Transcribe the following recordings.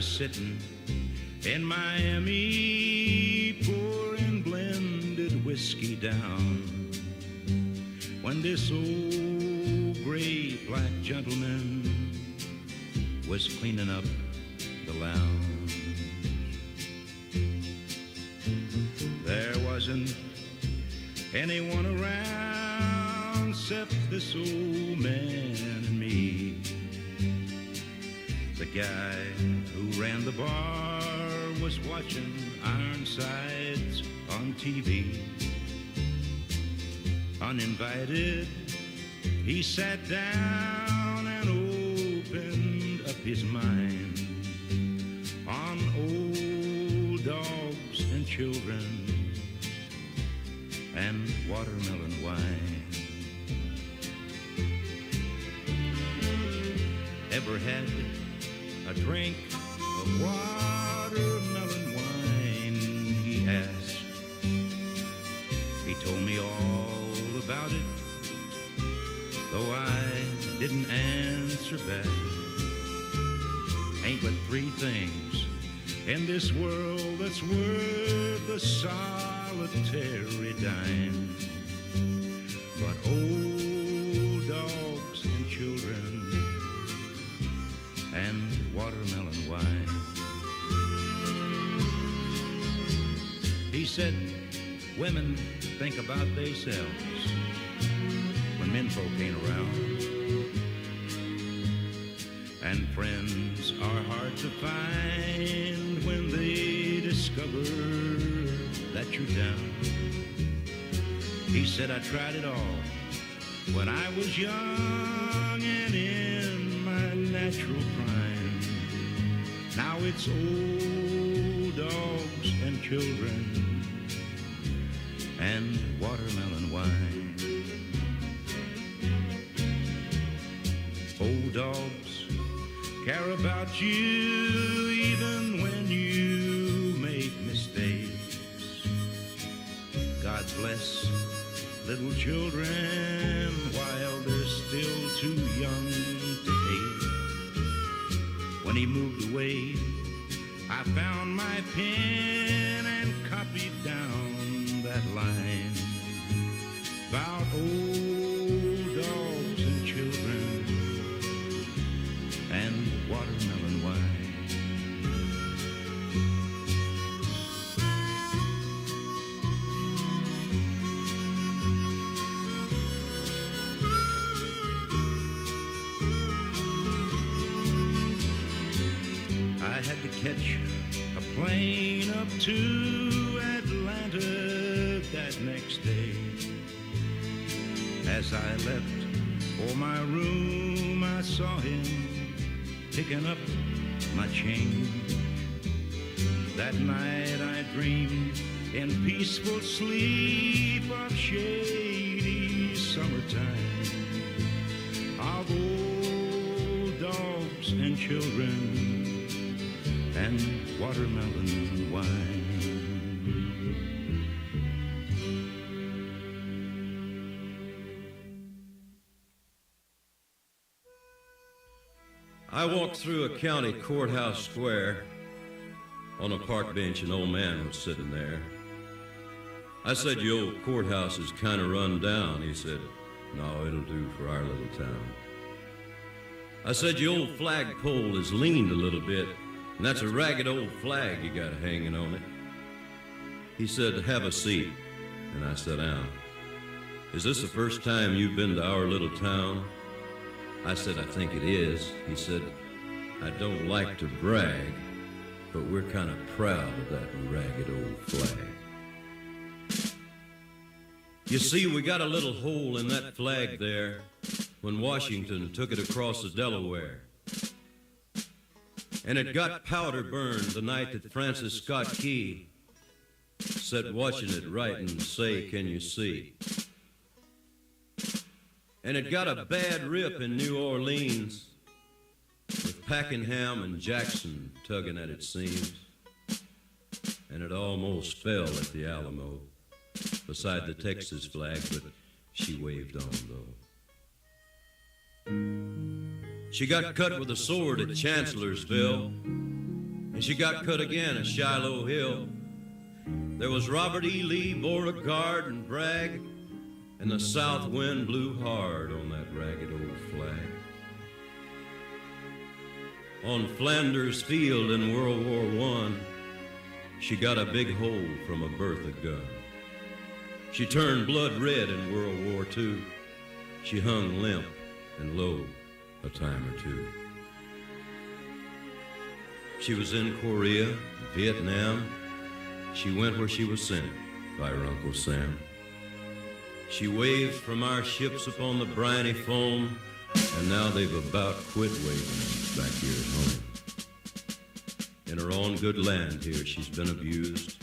was sitting in Miami pouring blended whiskey down when this old gray black gentleman was cleaning up the lounge. There wasn't anyone around except this old man and me. The guy who ran the bar was watching Ironsides on TV. Uninvited, he sat down and opened up his mind on old dogs and children and watermelon wine. Ever had a drink of watermelon wine, he asked. He told me all about it, though I didn't answer back. Ain't but three things in this world that's worth a solitary dime, but old dogs and children and watermelon wine. He said women think about themselves when menfolk ain't around, and friends are hard to find when they discover that you're down. He said I tried it all when I was young and in my natural prime. Now it's old dogs and children and watermelon wine. Old dogs care about you even when you make mistakes. God bless little children while they're still too young to hate. When he moved away, I found my pen and copied down that line about old dogs and children and watermelon wine. I had to catch a plane up to Atlanta that next day. As I left for my room, I saw him picking up my change. That night I dreamed in peaceful sleep of shady summertime, of old dogs and children and watermelon wine. I walked through a county courthouse square. On a park bench, an old man was sitting there. I said, "Your old courthouse is kind of run down." He said, "No, it'll do for our little town." I said, "Your old flagpole is leaned a little bit, and that's a ragged old flag you got hanging on it." He said, "Have a seat," and I sat down. "Is this the first time you've been to our little town?" I said, "I think it is." He said, "I don't like to brag, but we're kind of proud of that ragged old flag. You see, we got a little hole in that flag there when Washington took it across the Delaware. And it got powder burned the night that Francis Scott Key sat watching it write and say, 'Can you see?' And it got a bad rip in New Orleans with Pakenham and Jackson tugging at its seams. And it almost fell at the Alamo beside the Texas flag, but she waved on, though. She got cut with a sword at Chancellorsville and she got cut again at Shiloh Hill. There was Robert E. Lee, Beauregard, and Bragg, and the south wind blew hard on that ragged old flag. On Flanders Field in World War I, she got a big hole from a Bertha gun. She turned blood red in World War II. She hung limp and low a time or two. She was in Korea, Vietnam. She went where she was sent by her Uncle Sam. She waved from our ships upon the briny foam, and now they've about quit waving back here at home. In her own good land here, she's been abused.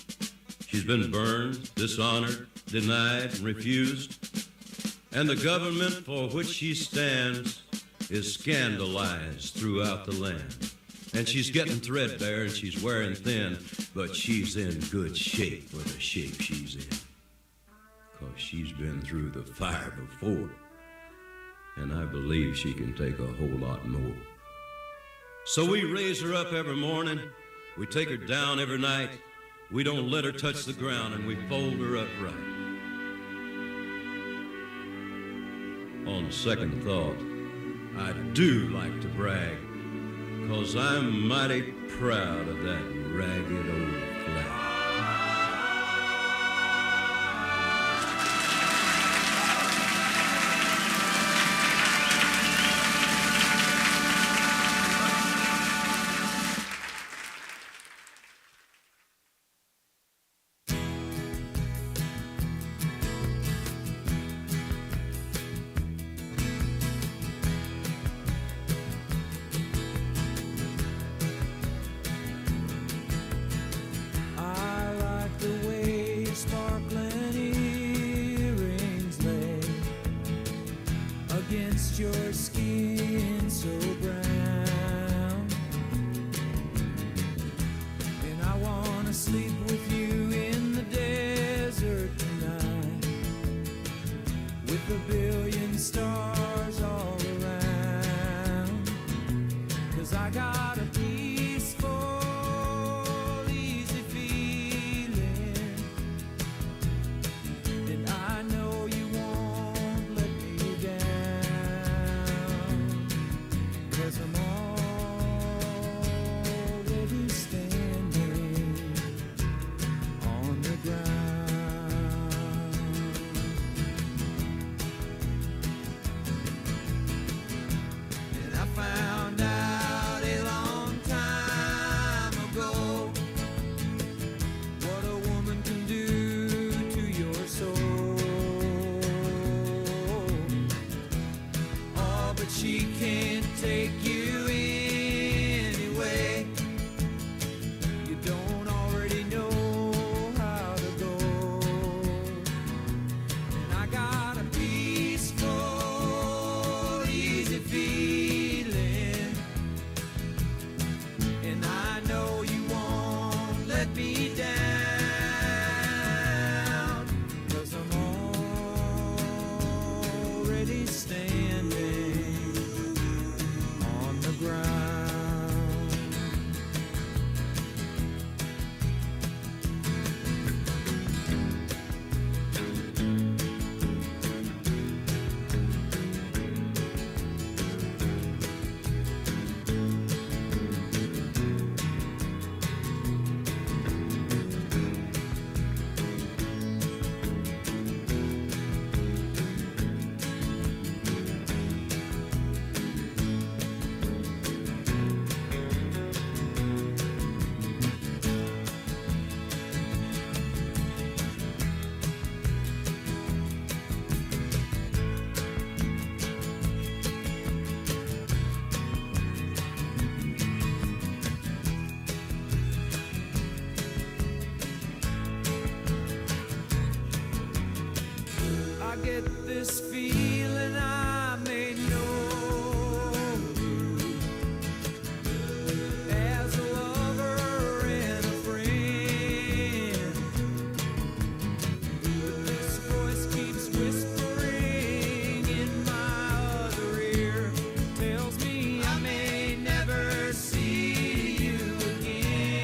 She's been burned, dishonored, denied, and refused. And the government for which she stands is scandalized throughout the land. And she's getting threadbare and she's wearing thin, but she's in good shape for the shape she's in. 'Cause she's been through the fire before, and I believe she can take a whole lot more. So we raise her up every morning, we take her down every night, we don't let her touch the ground, and we fold her up right. On second thought, I do like to brag, 'cause I'm mighty proud of that ragged old flag. Your skin so brown, and I wanna sleep with you in the desert tonight, with a billion stars all around. 'Cause I got a peaceful, easy feeling, and I know you won't let me down. 'Cause I'm already standing on the ground. And I found out a long time ago what a woman can do to your soul. Oh, but she can't take you anyway. You don't already know how to go. And I got a peaceful, easy feeling, and I know you won't let me down. 'Cause I'm already standing on the ground. I get this feeling I may know you as a lover and a friend. But this voice keeps whispering in my other ear, tells me I may never see you again.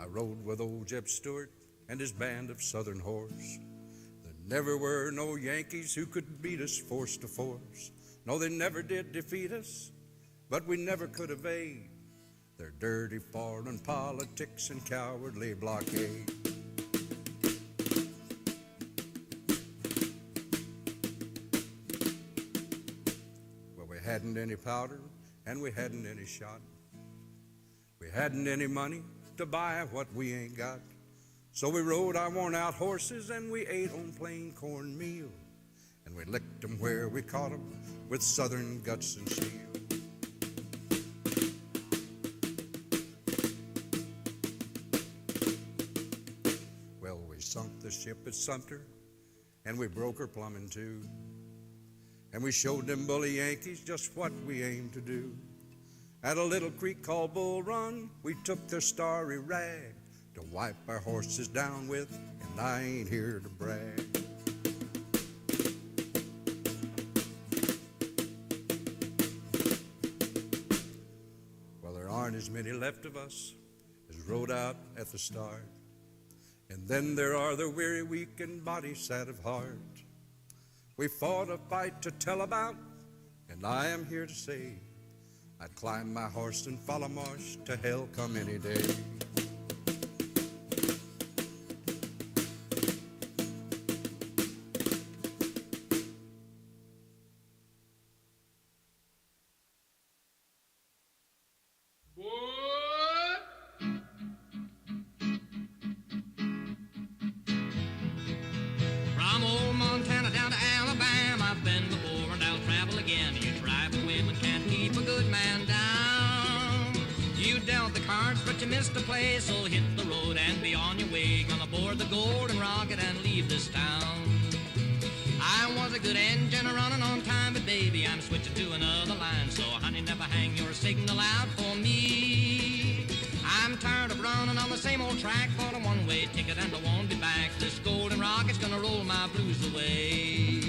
rode with old Jeb Stewart and his band of Southern horse. There never were no Yankees who could beat us force to force. No, they never did defeat us, but we never could evade their dirty foreign politics and cowardly blockade. Well, we hadn't any powder and we hadn't any shot. We hadn't any money to buy what we ain't got. So we rode our worn-out horses and we ate on plain cornmeal, and we licked 'em where we caught 'em with Southern guts and steel. Well, we sunk the ship at Sumter, and we broke her plumb in two, and we showed them bully Yankees just what we aimed to do. At a little creek called Bull Run, we took their starry rag to wipe our horses down with, and I ain't here to brag. Well, there aren't as many left of us as rode out at the start, and then there are the weary, weak, and body sad of heart. We fought a fight to tell about, and I am here to say I'd climb my horse and follow Marsh to hell come any day. From old Montana down to Alabama, I've been before and I'll travel again. You tribal women can't keep a good man down. You dealt the cards, but you missed the play, so hit the road and be on your way. Gonna board the Golden Rocket and leave this town. I was a good engine running on time, but baby, I'm switching to another line. So honey, never hang your signal out for me. I'm tired of running on the same old track for a one-way ticket and I won't be back. This Golden Rocket's gonna roll my blues away.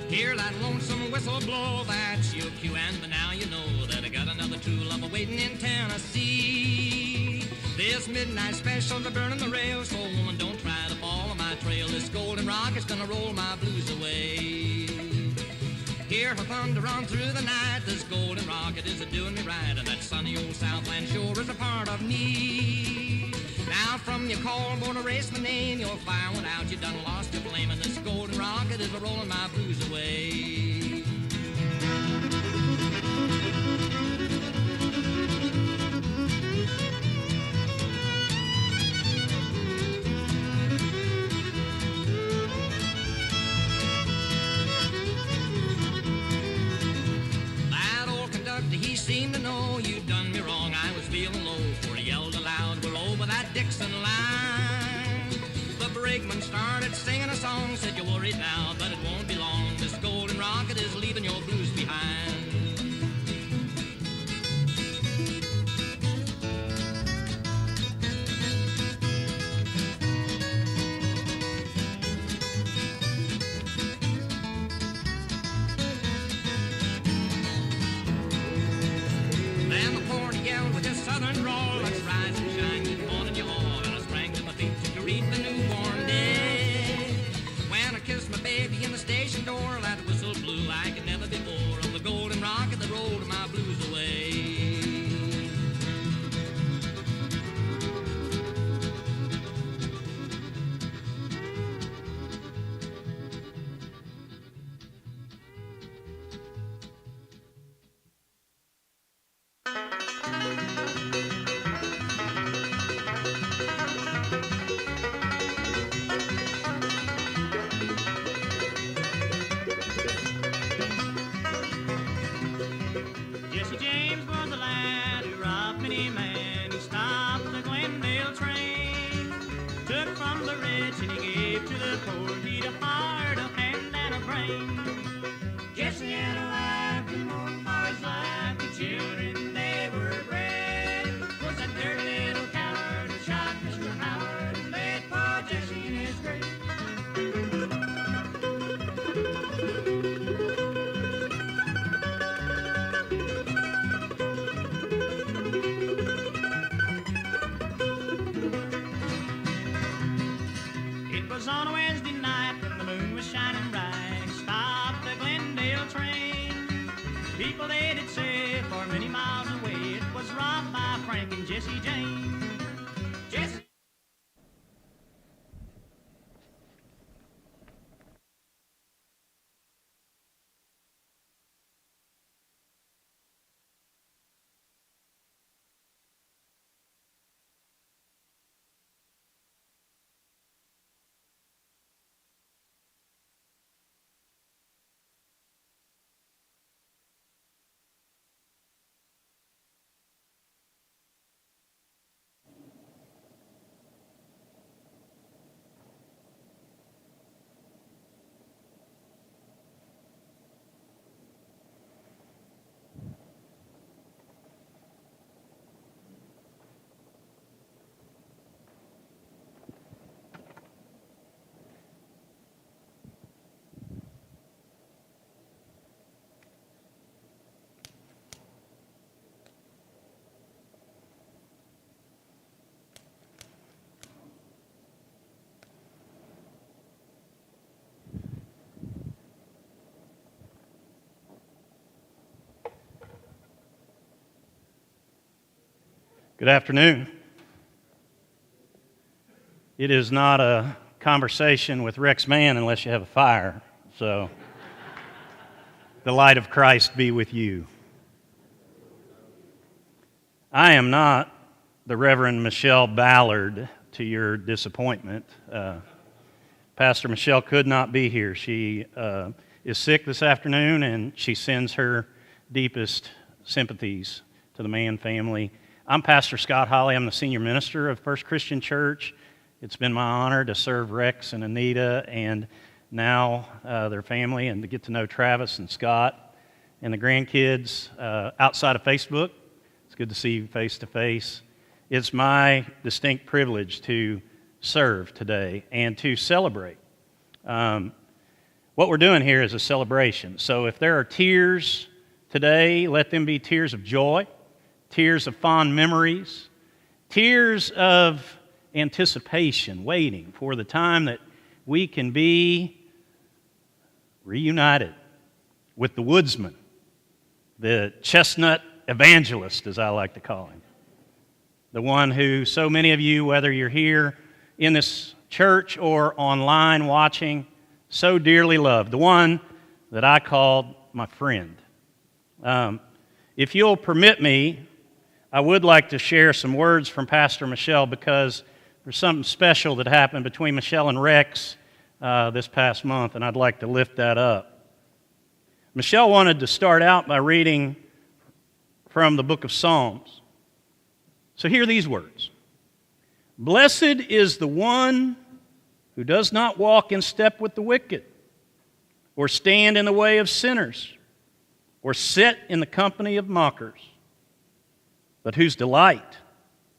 Hear that lonesome whistle blow, that's your cue, and by now you know that I got another true love waiting in Tennessee. This midnight special's a burning the rail, so woman, don't try to follow my trail. This Golden Rocket's gonna roll my blues away. Hear her thunder run through the night, this Golden Rocket is a-doing me right, and that sunny old Southland shore is a part of me. Now from your call, born to race my name, your fire went out, you done lost your flame, and this Golden Rocket is a-rolling my blues away. That old conductor, he seemed to know you done me wrong. I was feeling low, for he yelled aloud, we're over that Dixon line. The brakeman started singing a song, said you're worried now, but it won't be long. This Golden Rocket is leaving your blues behind. Then the porter yelled with his southern drawl, let's rise and shine, good morning you all. And I sprang to my feet to greet the newborn day. When I kissed my baby in the station door, that whistle blew like it never before, of the Golden Rocket that rolled my blues away. Jesse James was a lad who robbed many men. He stopped the Glendale train, took from the rich and he gave to the poor. He'd a heart, a hand, and a brain. Jesse had a life and mourned for his life. The children they were bred was that dirty was on a Wednesday night when the moon was shining bright. He stopped the Glendale train. People they did say for many miles away it was robbed by Frank and Jesse Jane. Jesse. Good afternoon. It is not a conversation with Rex Mann unless you have a fire, so the light of Christ be with you. I am not the Reverend Michelle Ballard, to your disappointment. Pastor Michelle could not be here. She is sick this afternoon, and she sends her deepest sympathies to the Mann family. I'm Pastor Scott Holly. I'm the senior minister of First Christian Church. It's been my honor to serve Rex and Anita and now their family, and to get to know Travis and Scott and the grandkids outside of Facebook. It's good to see you face to face. It's my distinct privilege to serve today and to celebrate. What we're doing here is a celebration. So if there are tears today, let them be tears of joy, tears of fond memories, tears of anticipation, waiting for the time that we can be reunited with the woodsman, the Chestnut evangelist, as I like to call him, the one who so many of you, whether you're here in this church or online watching, so dearly loved, the one that I called my friend. If you'll permit me, I would like to share some words from Pastor Michelle, because there's something special that happened between Michelle and Rex this past month, and I'd like to lift that up. Michelle wanted to start out by reading from the book of Psalms. So hear these words. Blessed is the one who does not walk in step with the wicked, or stand in the way of sinners, or sit in the company of mockers, but whose delight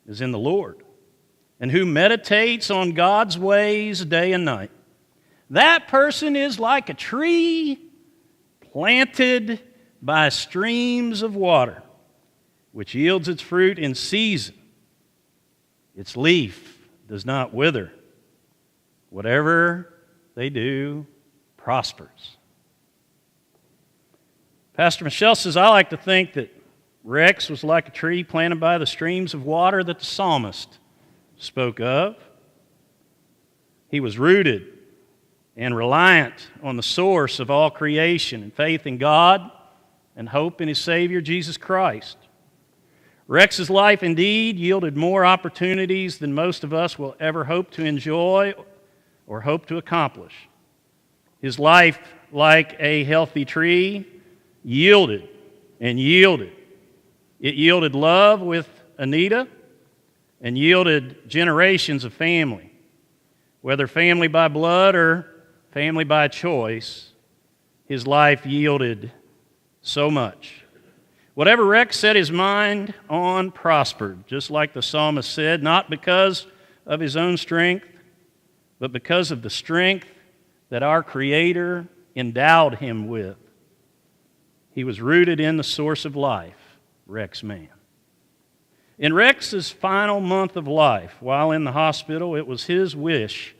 is in the Lord, and who meditates on God's ways day and night. That person is like a tree planted by streams of water, which yields its fruit in season. Its leaf does not wither. Whatever they do prospers. Pastor Michelle says, I like to think that Rex was like a tree planted by the streams of water that the psalmist spoke of. He was rooted and reliant on the source of all creation, and faith in God and hope in His Savior, Jesus Christ. Rex's life indeed yielded more opportunities than most of us will ever hope to enjoy or hope to accomplish. His life, like a healthy tree, yielded and yielded. It yielded love with Anita and yielded generations of family, whether family by blood or family by choice. His life yielded so much. Whatever Rex set his mind on prospered, just like the psalmist said, not because of his own strength, but because of the strength that our Creator endowed him with. He was rooted in the source of life, Rex Mann. In Rex's final month of life, while in the hospital, it was his wish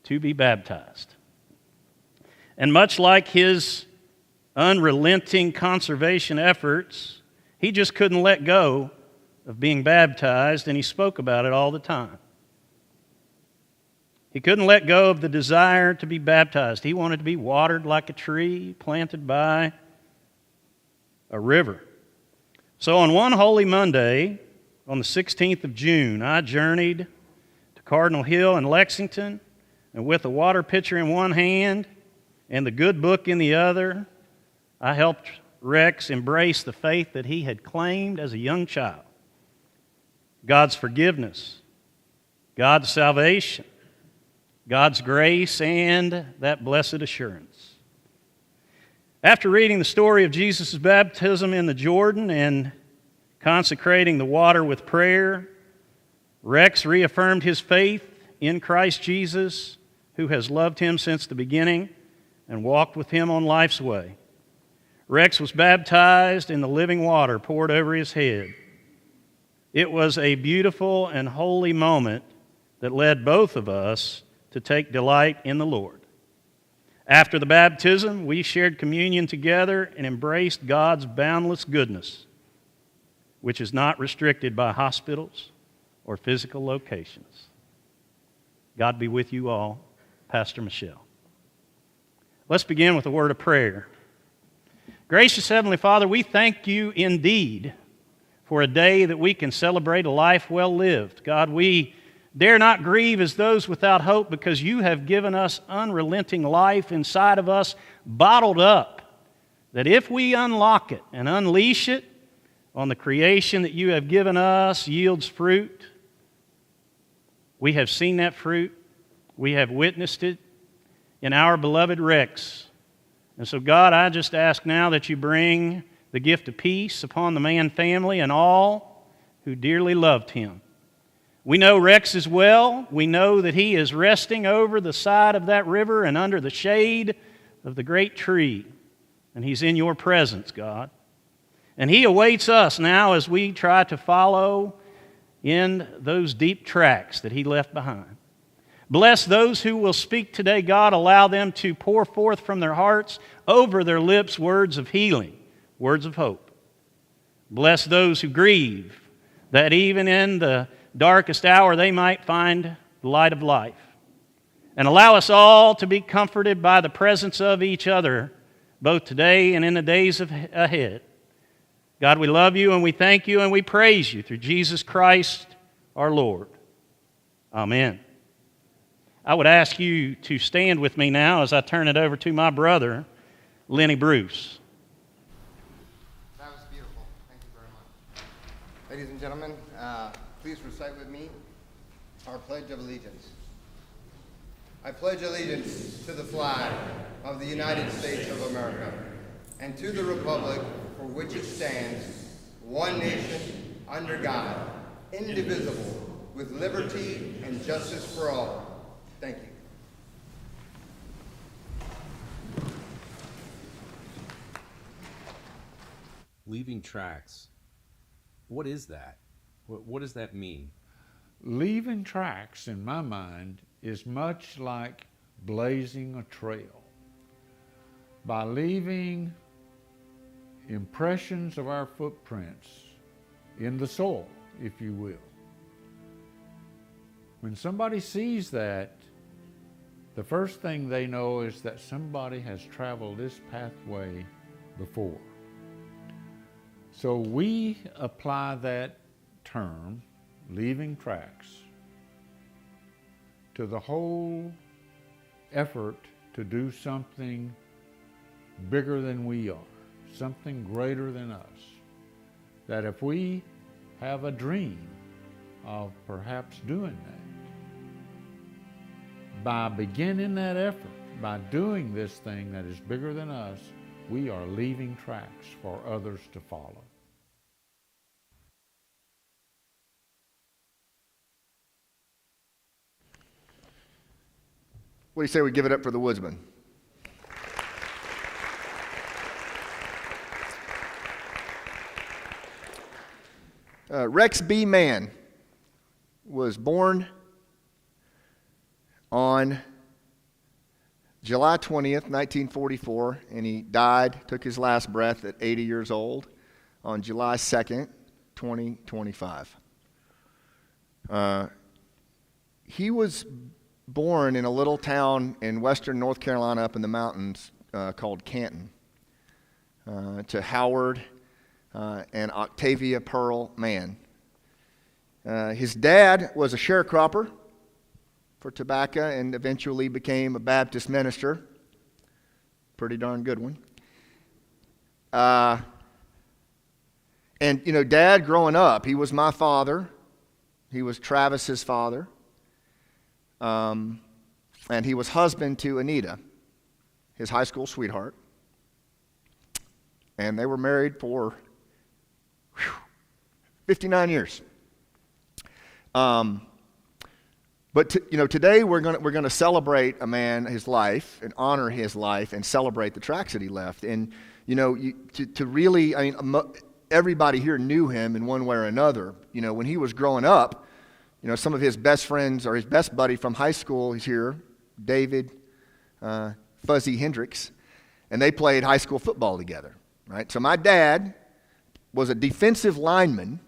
to be baptized. And much like his unrelenting conservation efforts, he just couldn't let go of being baptized, and he spoke about it all the time. He couldn't let go of the desire to be baptized. He wanted to be watered like a tree planted by a river. So on one holy Monday, on the 16th of June, I journeyed to Cardinal Hill in Lexington, and with a water pitcher in one hand and the good book in the other, I helped Rex embrace the faith that he had claimed as a young child. God's forgiveness, God's salvation, God's grace, and that blessed assurance. After reading the story of Jesus' baptism in the Jordan and consecrating the water with prayer, Rex reaffirmed his faith in Christ Jesus, who has loved him since the beginning and walked with him on life's way. Rex was baptized in the living water poured over his head. It was a beautiful and holy moment that led both of us to take delight in the Lord. After the baptism, we shared communion together and embraced God's boundless goodness, which is not restricted by hospitals or physical locations. God be with you all. Pastor Michelle. Let's begin with a word of prayer. Gracious Heavenly Father, we thank you indeed for a day that we can celebrate a life well lived. God, we dare not grieve as those without hope, because you have given us unrelenting life inside of us, bottled up, that if we unlock it and unleash it on the creation that you have given us, yields fruit. We have seen that fruit. We have witnessed it in our beloved Rex. And so, God, I just ask now that you bring the gift of peace upon the Mann family and all who dearly loved him. We know Rex is well. We know that he is resting over the side of that river and under the shade of the great tree. And he's in your presence, God. And he awaits us now as we try to follow in those deep tracks that he left behind. Bless those who will speak today, God. Allow them to pour forth from their hearts over their lips words of healing, words of hope. Bless those who grieve, that even in the darkest hour they might find the light of life. And allow us all to be comforted by the presence of each other, both today and in the days ahead. God, we love you and we thank you and we praise you through Jesus Christ our Lord. Amen. I would ask you to stand with me now as I turn it over to my brother, Lenny Bruce. That was beautiful. Thank you very much. Ladies and gentlemen, please recite with me our Pledge of Allegiance. I pledge allegiance to the flag of the United States of America and to the republic for which it stands, one nation, under God, indivisible, with liberty and justice for all. Thank you. Leaving tracks. What is that? What does that mean? Leaving tracks, in my mind, is much like blazing a trail. By leaving impressions of our footprints in the soil, if you will. When somebody sees that, the first thing they know is that somebody has traveled this pathway before. So we apply that term, leaving tracks, to the whole effort to do something bigger than we are, something greater than us. That if we have a dream of perhaps doing that, by beginning that effort, by doing this thing that is bigger than us, we are leaving tracks for others to follow. What do you say we give it up for the woodsman? Rex B. Mann was born on July 20th, 1944, and he died, took his last breath at 80 years old on July 2nd, 2025. He was born in a little town in western North Carolina up in the mountains called Canton to Howard and Octavia Pearl Mann. His dad was a sharecropper for tobacco and eventually became a Baptist minister. Pretty darn good one. And, you know, Dad growing up, he was my father. He was Travis's father. And he was husband to Anita, his high school sweetheart. And they were married for 59 years. But today we're going to celebrate a man, his life, and honor his life, and celebrate the tracks that he left. And to really, I mean, everybody here knew him in one way or another. You know, when he was growing up, you know, some of his best friends or his best buddy from high school is here, David Fuzzy Hendricks, and they played high school football together. Right. So my dad was a defensive lineman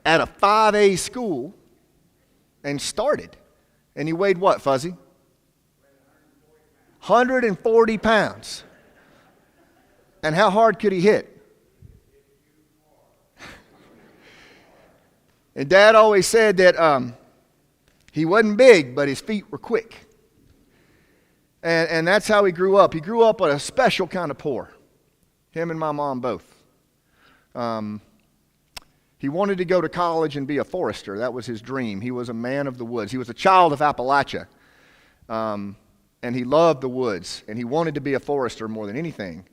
at a 5A school and started. And he weighed what, Fuzzy? 140 pounds. And how hard could he hit? And Dad always said that he wasn't big, but his feet were quick. And that's how he grew up. He grew up with a special kind of poor. Him and my mom both. He wanted to go to college and be a forester. That was his dream. He was a man of the woods. He was a child of Appalachia. And he loved the woods. And he wanted to be a forester more than anything.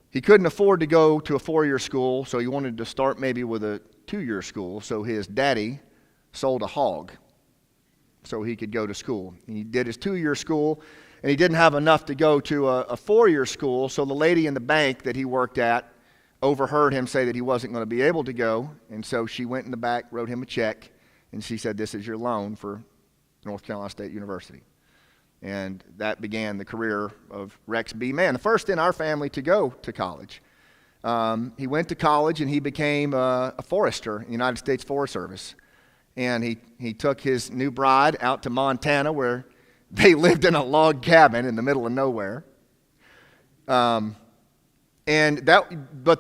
He couldn't afford to go to a 4-year school, so he wanted to start maybe with a 2-year school. So his daddy sold a hog so he could go to school. He did his 2-year school, and he didn't have enough to go to a 4-year school, so the lady in the bank that he worked at overheard him say that he wasn't going to be able to go, and so she went in the back, wrote him a check, and she said, "This is your loan for North Carolina State University." And that began the career of Rex B. Mann, the first in our family to go to college. He went to college, and he became a forester in the United States Forest Service. And he took his new bride out to Montana, where they lived in a log cabin in the middle of nowhere. But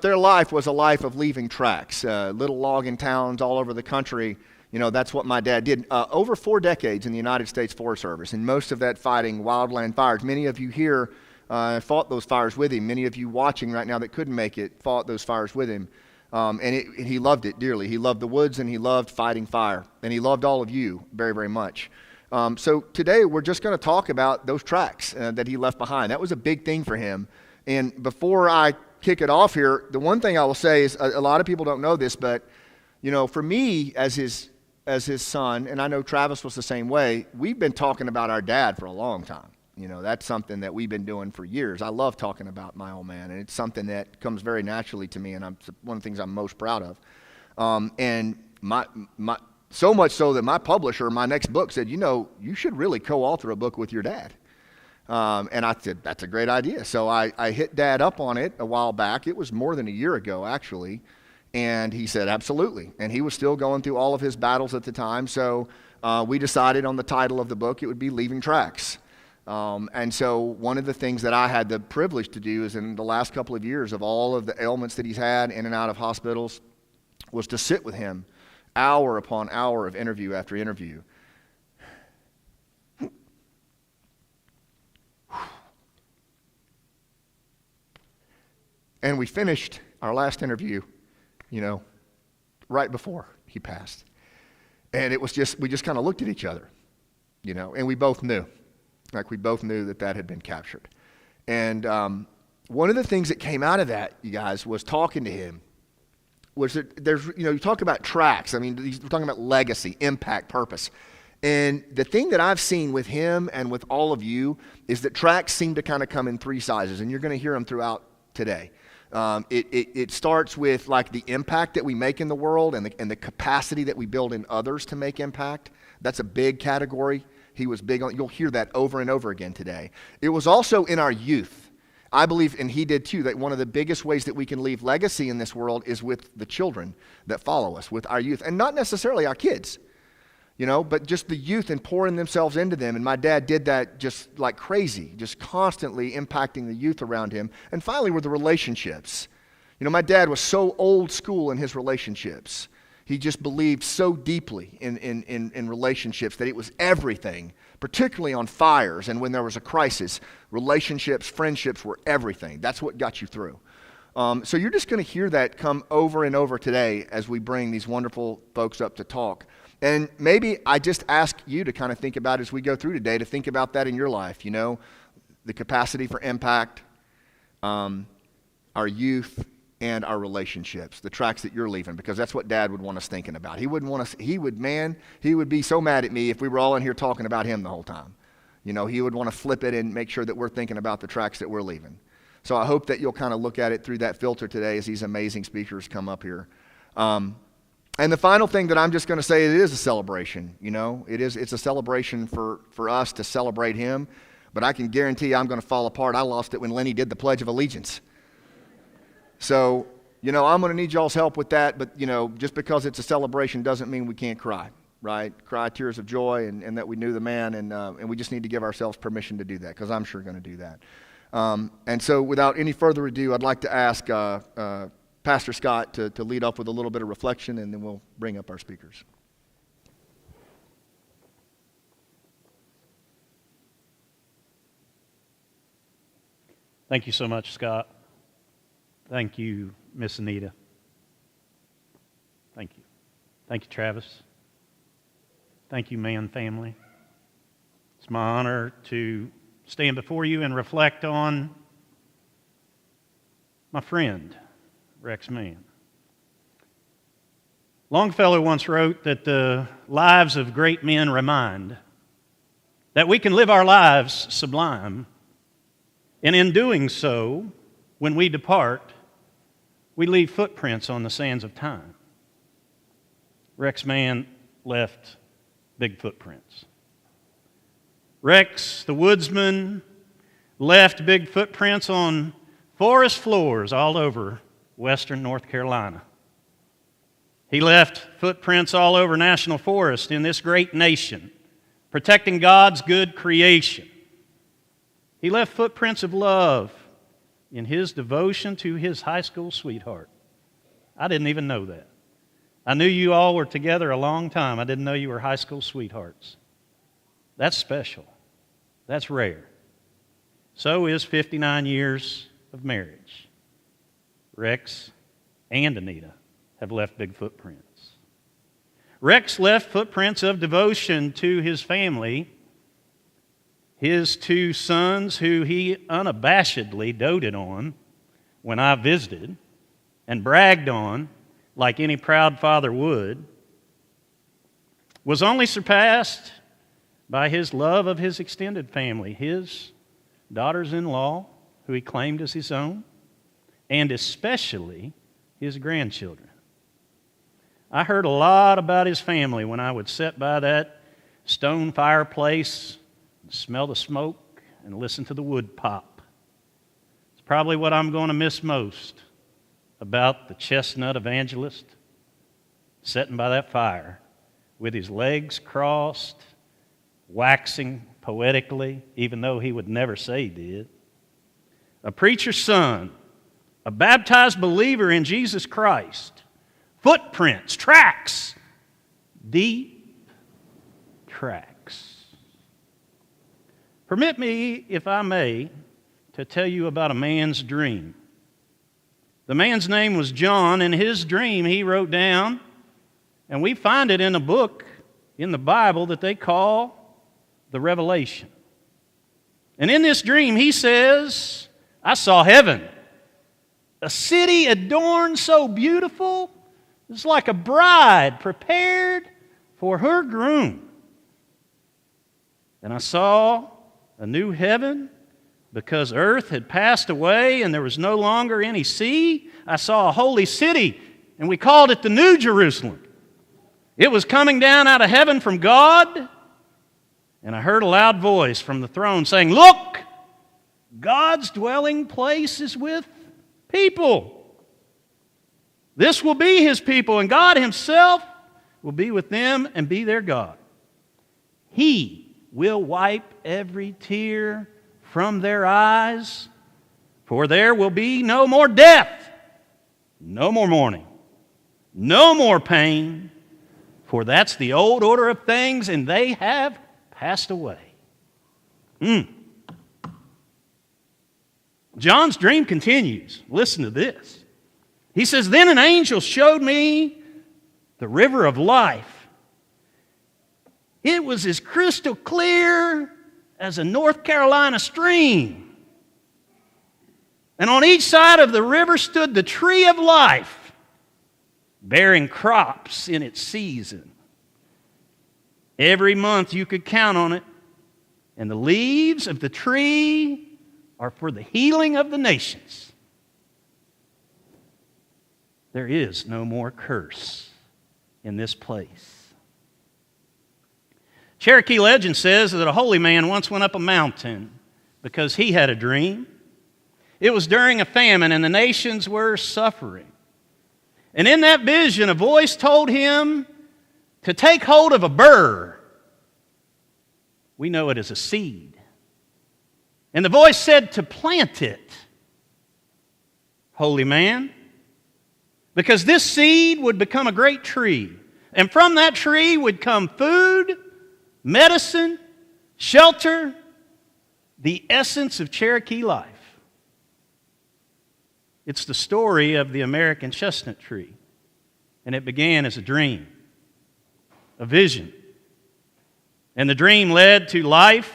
their life was a life of leaving tracks, little logging towns all over the country. You know, that's what my dad did. Over 4 decades in the United States Forest Service, and most of that fighting wildland fires. Many of you here fought those fires with him. Many of you watching right now that couldn't make it fought those fires with him. And he loved it dearly. He loved the woods, and he loved fighting fire. And he loved all of you very, very much. So today we're just going to talk about those tracks that he left behind. That was a big thing for him. And before I kick it off here, the one thing I will say is a lot of people don't know this, but you know, for me as his son, and I know Travis was the same way, we've been talking about our dad for a long time. You know, that's something that we've been doing for years. I love talking about my old man, and it's something that comes very naturally to me, and one of the things I'm most proud of. And my so much so that my publisher, my next book, said, you know, you should really co-author a book with your dad. And I said, that's a great idea. So I hit Dad up on it a while back. It was more than a year ago, actually. And he said, absolutely. And he was still going through all of his battles at the time. So we decided on the title of the book, it would be Leaving Tracks. And so one of the things that I had the privilege to do is in the last couple of years of all of the ailments that he's had in and out of hospitals was to sit with him hour upon hour of interview after interview. And we finished our last interview, you know, right before he passed. And it was just, we just kind of looked at each other, you know, and we both knew. Like we both knew that that had been captured. And one of the things that came out of that, you guys, was talking to him, was that there's, you know, you talk about tracks. I mean, we're talking about legacy, impact, purpose. And the thing that I've seen with him and with all of you is that tracks seem to kind of come in 3 sizes, and you're going to hear them throughout today. It starts with like the impact that we make in the world and the capacity that we build in others to make impact. That's a big category. He was big on, you'll hear that over and over again today. It was also in our youth. I believe, and he did too, that one of the biggest ways that we can leave legacy in this world is with the children that follow us, with our youth, and not necessarily our kids, but just the youth and pouring themselves into them. And my dad did that just like crazy, just constantly impacting the youth around him. And finally were the relationships. My dad was so old school in his relationships. He just believed so deeply in relationships that it was everything, particularly on fires and when there was a crisis. Relationships, friendships were everything. That's what got you through. So you're just going to hear that come over and over today as we bring these wonderful folks up to talk. And maybe I just ask you to kind of think about as we go through today, to think about that in your life, the capacity for impact, our youth, and our relationships, the tracks that you're leaving, because that's what Dad would want us thinking about. He wouldn't want us, he would be so mad at me if we were all in here talking about him the whole time. He would want to flip it and make sure that we're thinking about the tracks that we're leaving. So I hope that you'll kind of look at it through that filter today as these amazing speakers come up here. And the final thing that I'm just going to say, it is a celebration, it's a celebration for us to celebrate him, but I can guarantee I'm going to fall apart. I lost it when Lenny did the Pledge of Allegiance. So, I'm going to need y'all's help with that, but, just because it's a celebration doesn't mean we can't cry, right? Cry tears of joy and that we knew the man, and we just need to give ourselves permission to do that, because I'm sure going to do that. And so without any further ado, I'd like to ask Pastor Scott to lead off with a little bit of reflection, and then we'll bring up our speakers. Thank you so much, Scott. Thank you, Miss Anita. Thank you. Thank you, Travis. Thank you, Mann family. It's my honor to stand before you and reflect on my friend, Rex Mann. Longfellow once wrote that the lives of great men remind that we can live our lives sublime, and in doing so, when we depart, we leave footprints on the sands of time. Rex Mann left big footprints. Rex, the woodsman, left big footprints on forest floors all over western North Carolina. He left footprints all over national forest in this great nation, protecting God's good creation. He left footprints of love in his devotion to his high school sweetheart. I didn't even know that. I knew you all were together a long time. I didn't know you were high school sweethearts. That's special. That's rare. So is 59 years of marriage. Rex and Anita have left big footprints. Rex left footprints of devotion to his family, his two sons, who he unabashedly doted on when I visited and bragged on like any proud father would, was only surpassed by his love of his extended family, his daughters-in-law, who he claimed as his own, and especially his grandchildren. I heard a lot about his family when I would sit by that stone fireplace, smell the smoke, and listen to the wood pop. It's probably what I'm going to miss most about the Chestnut evangelist, sitting by that fire with his legs crossed, waxing poetically, even though he would never say he did. A preacher's son, a baptized believer in Jesus Christ, footprints, tracks, deep tracks. Permit me, if I may, to tell you about a man's dream. The man's name was John, and his dream he wrote down, and we find it in a book in the Bible that they call the Revelation. And in this dream he says, I saw heaven, a city adorned so beautiful, it's like a bride prepared for her groom. And I saw a new heaven because earth had passed away and there was no longer any sea, I saw a holy city, and we called it the New Jerusalem. It was coming down out of heaven from God, and I heard a loud voice from the throne saying, "Look, God's dwelling place is with people. This will be His people, and God Himself will be with them and be their God. He will wipe every tear from their eyes, for there will be no more death, no more mourning, no more pain, for that's the old order of things, and they have passed away." John's dream continues. Listen to this. He says, "Then an angel showed me the river of life. It was as crystal clear as a North Carolina stream. And on each side of the river stood the tree of life, bearing crops in its season. Every month you could count on it, and the leaves of the tree are for the healing of the nations. There is no more curse in this place." Cherokee legend says that a holy man once went up a mountain because he had a dream. It was during a famine and the nations were suffering. And in that vision, a voice told him to take hold of a burr. We know it as a seed. And the voice said to plant it, holy man, because this seed would become a great tree. And from that tree would come food, medicine, shelter, the essence of Cherokee life. It's the story of the American chestnut tree. And it began as a dream, a vision. And the dream led to life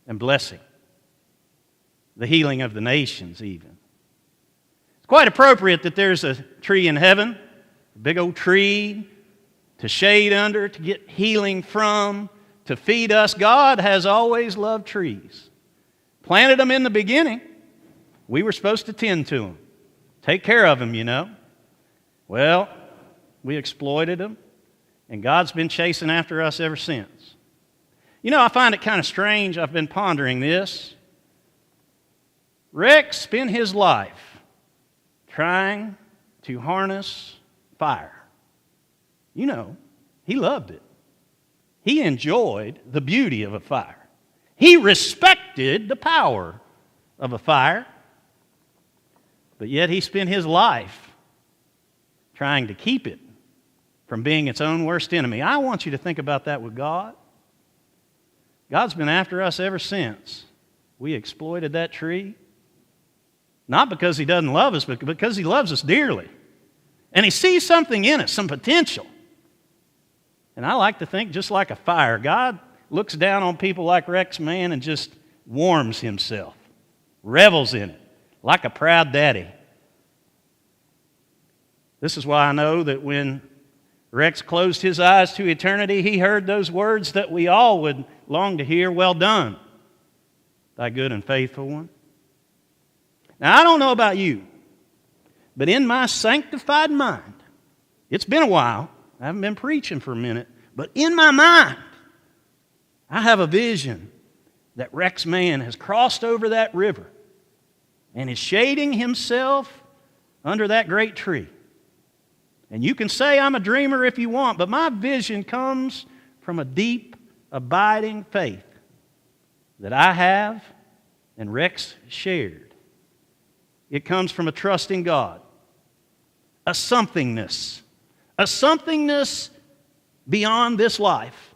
and blessing, the healing of the nations even. It's quite appropriate that there's a tree in heaven, a big old tree to shade under, to get healing from, to feed us. God has always loved trees. Planted them in the beginning. We were supposed to tend to them, take care of them, you know. Well, we exploited them, and God's been chasing after us ever since. You know, I find it kind of strange. I've been pondering this. Rex spent his life trying to harness fire. You know, he loved it. He enjoyed the beauty of a fire. He respected the power of a fire. But yet he spent his life trying to keep it from being its own worst enemy. I want you to think about that with God. God's been after us ever since we exploited that tree. Not because He doesn't love us, but because He loves us dearly. And He sees something in us, some potential. And I like to think just like a fire, God looks down on people like Rex Mann and just warms Himself, revels in it, like a proud daddy. This is why I know that when Rex closed his eyes to eternity, he heard those words that we all would long to hear, "Well done, thy good and faithful one." Now, I don't know about you, but in my sanctified mind, it's been a while, I haven't been preaching for a minute, but in my mind, I have a vision that Rex Mann has crossed over that river and is shading himself under that great tree. And you can say I'm a dreamer if you want, but my vision comes from a deep, abiding faith that I have and Rex shared. It comes from a trust in God, a somethingness beyond this life.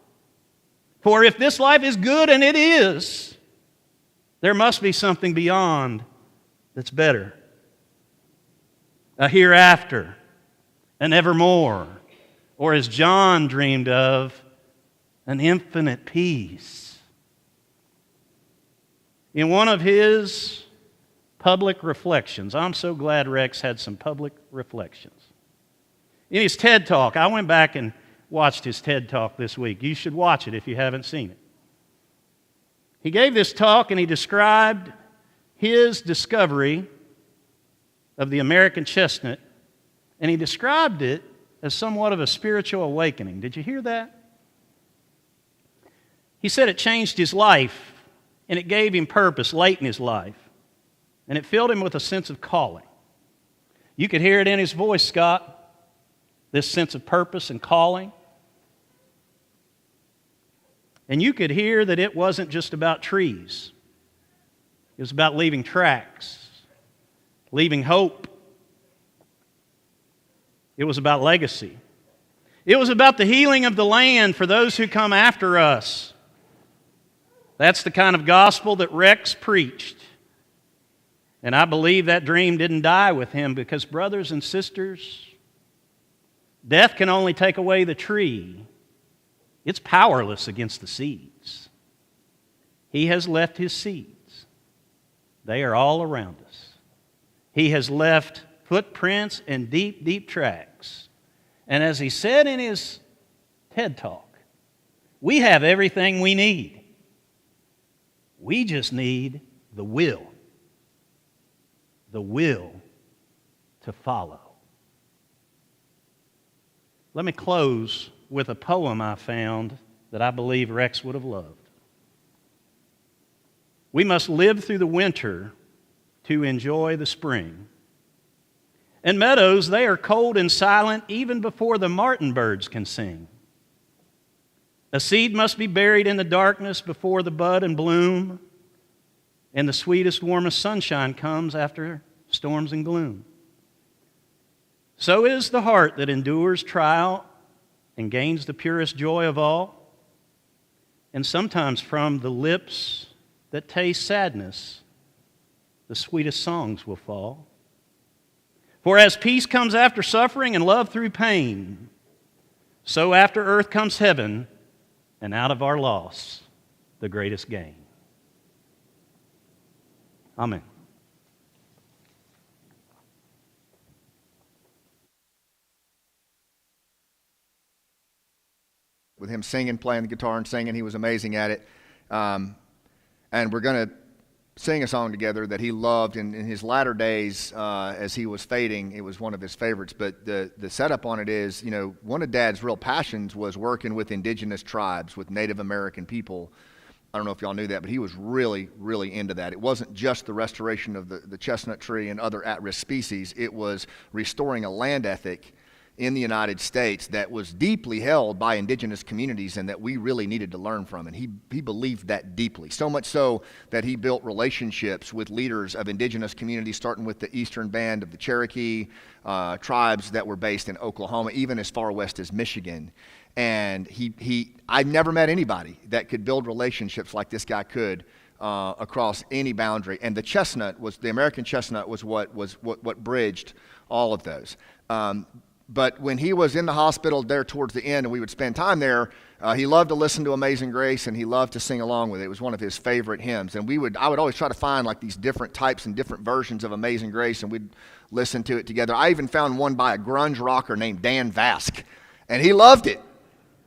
For if this life is good, and it is, there must be something beyond that's better. A hereafter, an evermore, or as John dreamed of, an infinite peace. In one of his public reflections, I'm so glad Rex had some public reflections. In his TED Talk, I went back and watched his TED Talk this week. You should watch it if you haven't seen it. He gave this talk and he described his discovery of the American chestnut, and he described it as somewhat of a spiritual awakening. Did you hear that? He said it changed his life, and it gave him purpose late in his life, and it filled him with a sense of calling. You could hear it in his voice, Scott, this sense of purpose and calling. And you could hear that it wasn't just about trees. It was about leaving tracks, leaving hope. It was about legacy. It was about the healing of the land for those who come after us. That's the kind of gospel that Rex preached. And I believe that dream didn't die with him because, brothers and sisters, death can only take away the tree. It's powerless against the seeds. He has left his seeds. They are all around us. He has left footprints and deep, deep tracks. And as he said in his TED Talk, we have everything we need. We just need the will to follow. Let me close with a poem I found that I believe Rex would have loved. We must live through the winter to enjoy the spring. And meadows, they are cold and silent even before the martin birds can sing. A seed must be buried in the darkness before the bud and bloom, and the sweetest, warmest sunshine comes after storms and gloom. So is the heart that endures trial and gains the purest joy of all. And sometimes from the lips that taste sadness, the sweetest songs will fall. For as peace comes after suffering and love through pain, so after earth comes heaven, and out of our loss, the greatest gain. Amen. With him singing, playing the guitar and singing, he was amazing at it. And we're going to sing a song together that he loved in his latter days as he was fading. It was one of his favorites. But the setup on it is, you know, one of Dad's real passions was working with indigenous tribes, with Native American people. I don't know if y'all knew that, but he was really, really into that. It wasn't just the restoration of the chestnut tree and other at-risk species. It was restoring a land ethic in the United States that was deeply held by indigenous communities and that we really needed to learn from. And he believed that deeply, so much so that he built relationships with leaders of indigenous communities, starting with the eastern band of the Cherokee tribes that were based in Oklahoma, even as far west as Michigan. And I've never met anybody that could build relationships like this guy could across any boundary. And the American chestnut was what bridged all of those. But when he was in the hospital there towards the end and we would spend time there, he loved to listen to Amazing Grace and he loved to sing along with it. It was one of his favorite hymns. And I would always try to find like these different types and different versions of Amazing Grace, and we'd listen to it together. I even found one by a grunge rocker named Dan Vask, and he loved it.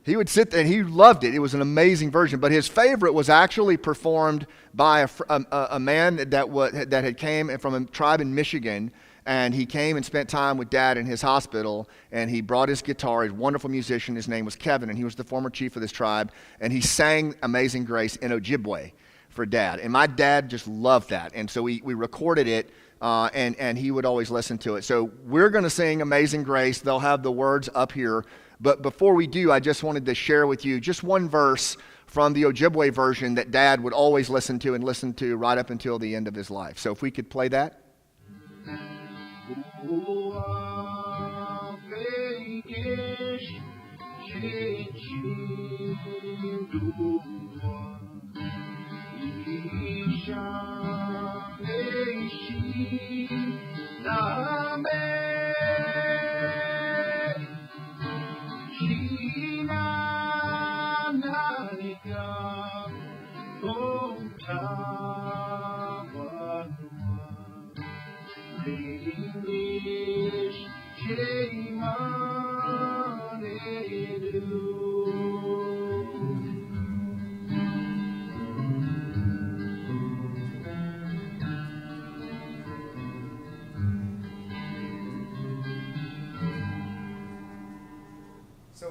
He would sit there and he loved it. It was an amazing version. But his favorite was actually performed by a man that had came from a tribe in Michigan. And he came and spent time with Dad in his hospital, and he brought his guitar. He's a wonderful musician. His name was Kevin, and he was the former chief of this tribe. And he sang Amazing Grace in Ojibwe for Dad. And my dad just loved that. And so we recorded it, and he would always listen to it. So we're going to sing Amazing Grace. They'll have the words up here. But before we do, I just wanted to share with you just one verse from the Ojibwe version that Dad would always listen to right up until the end of his life. So if we could play that.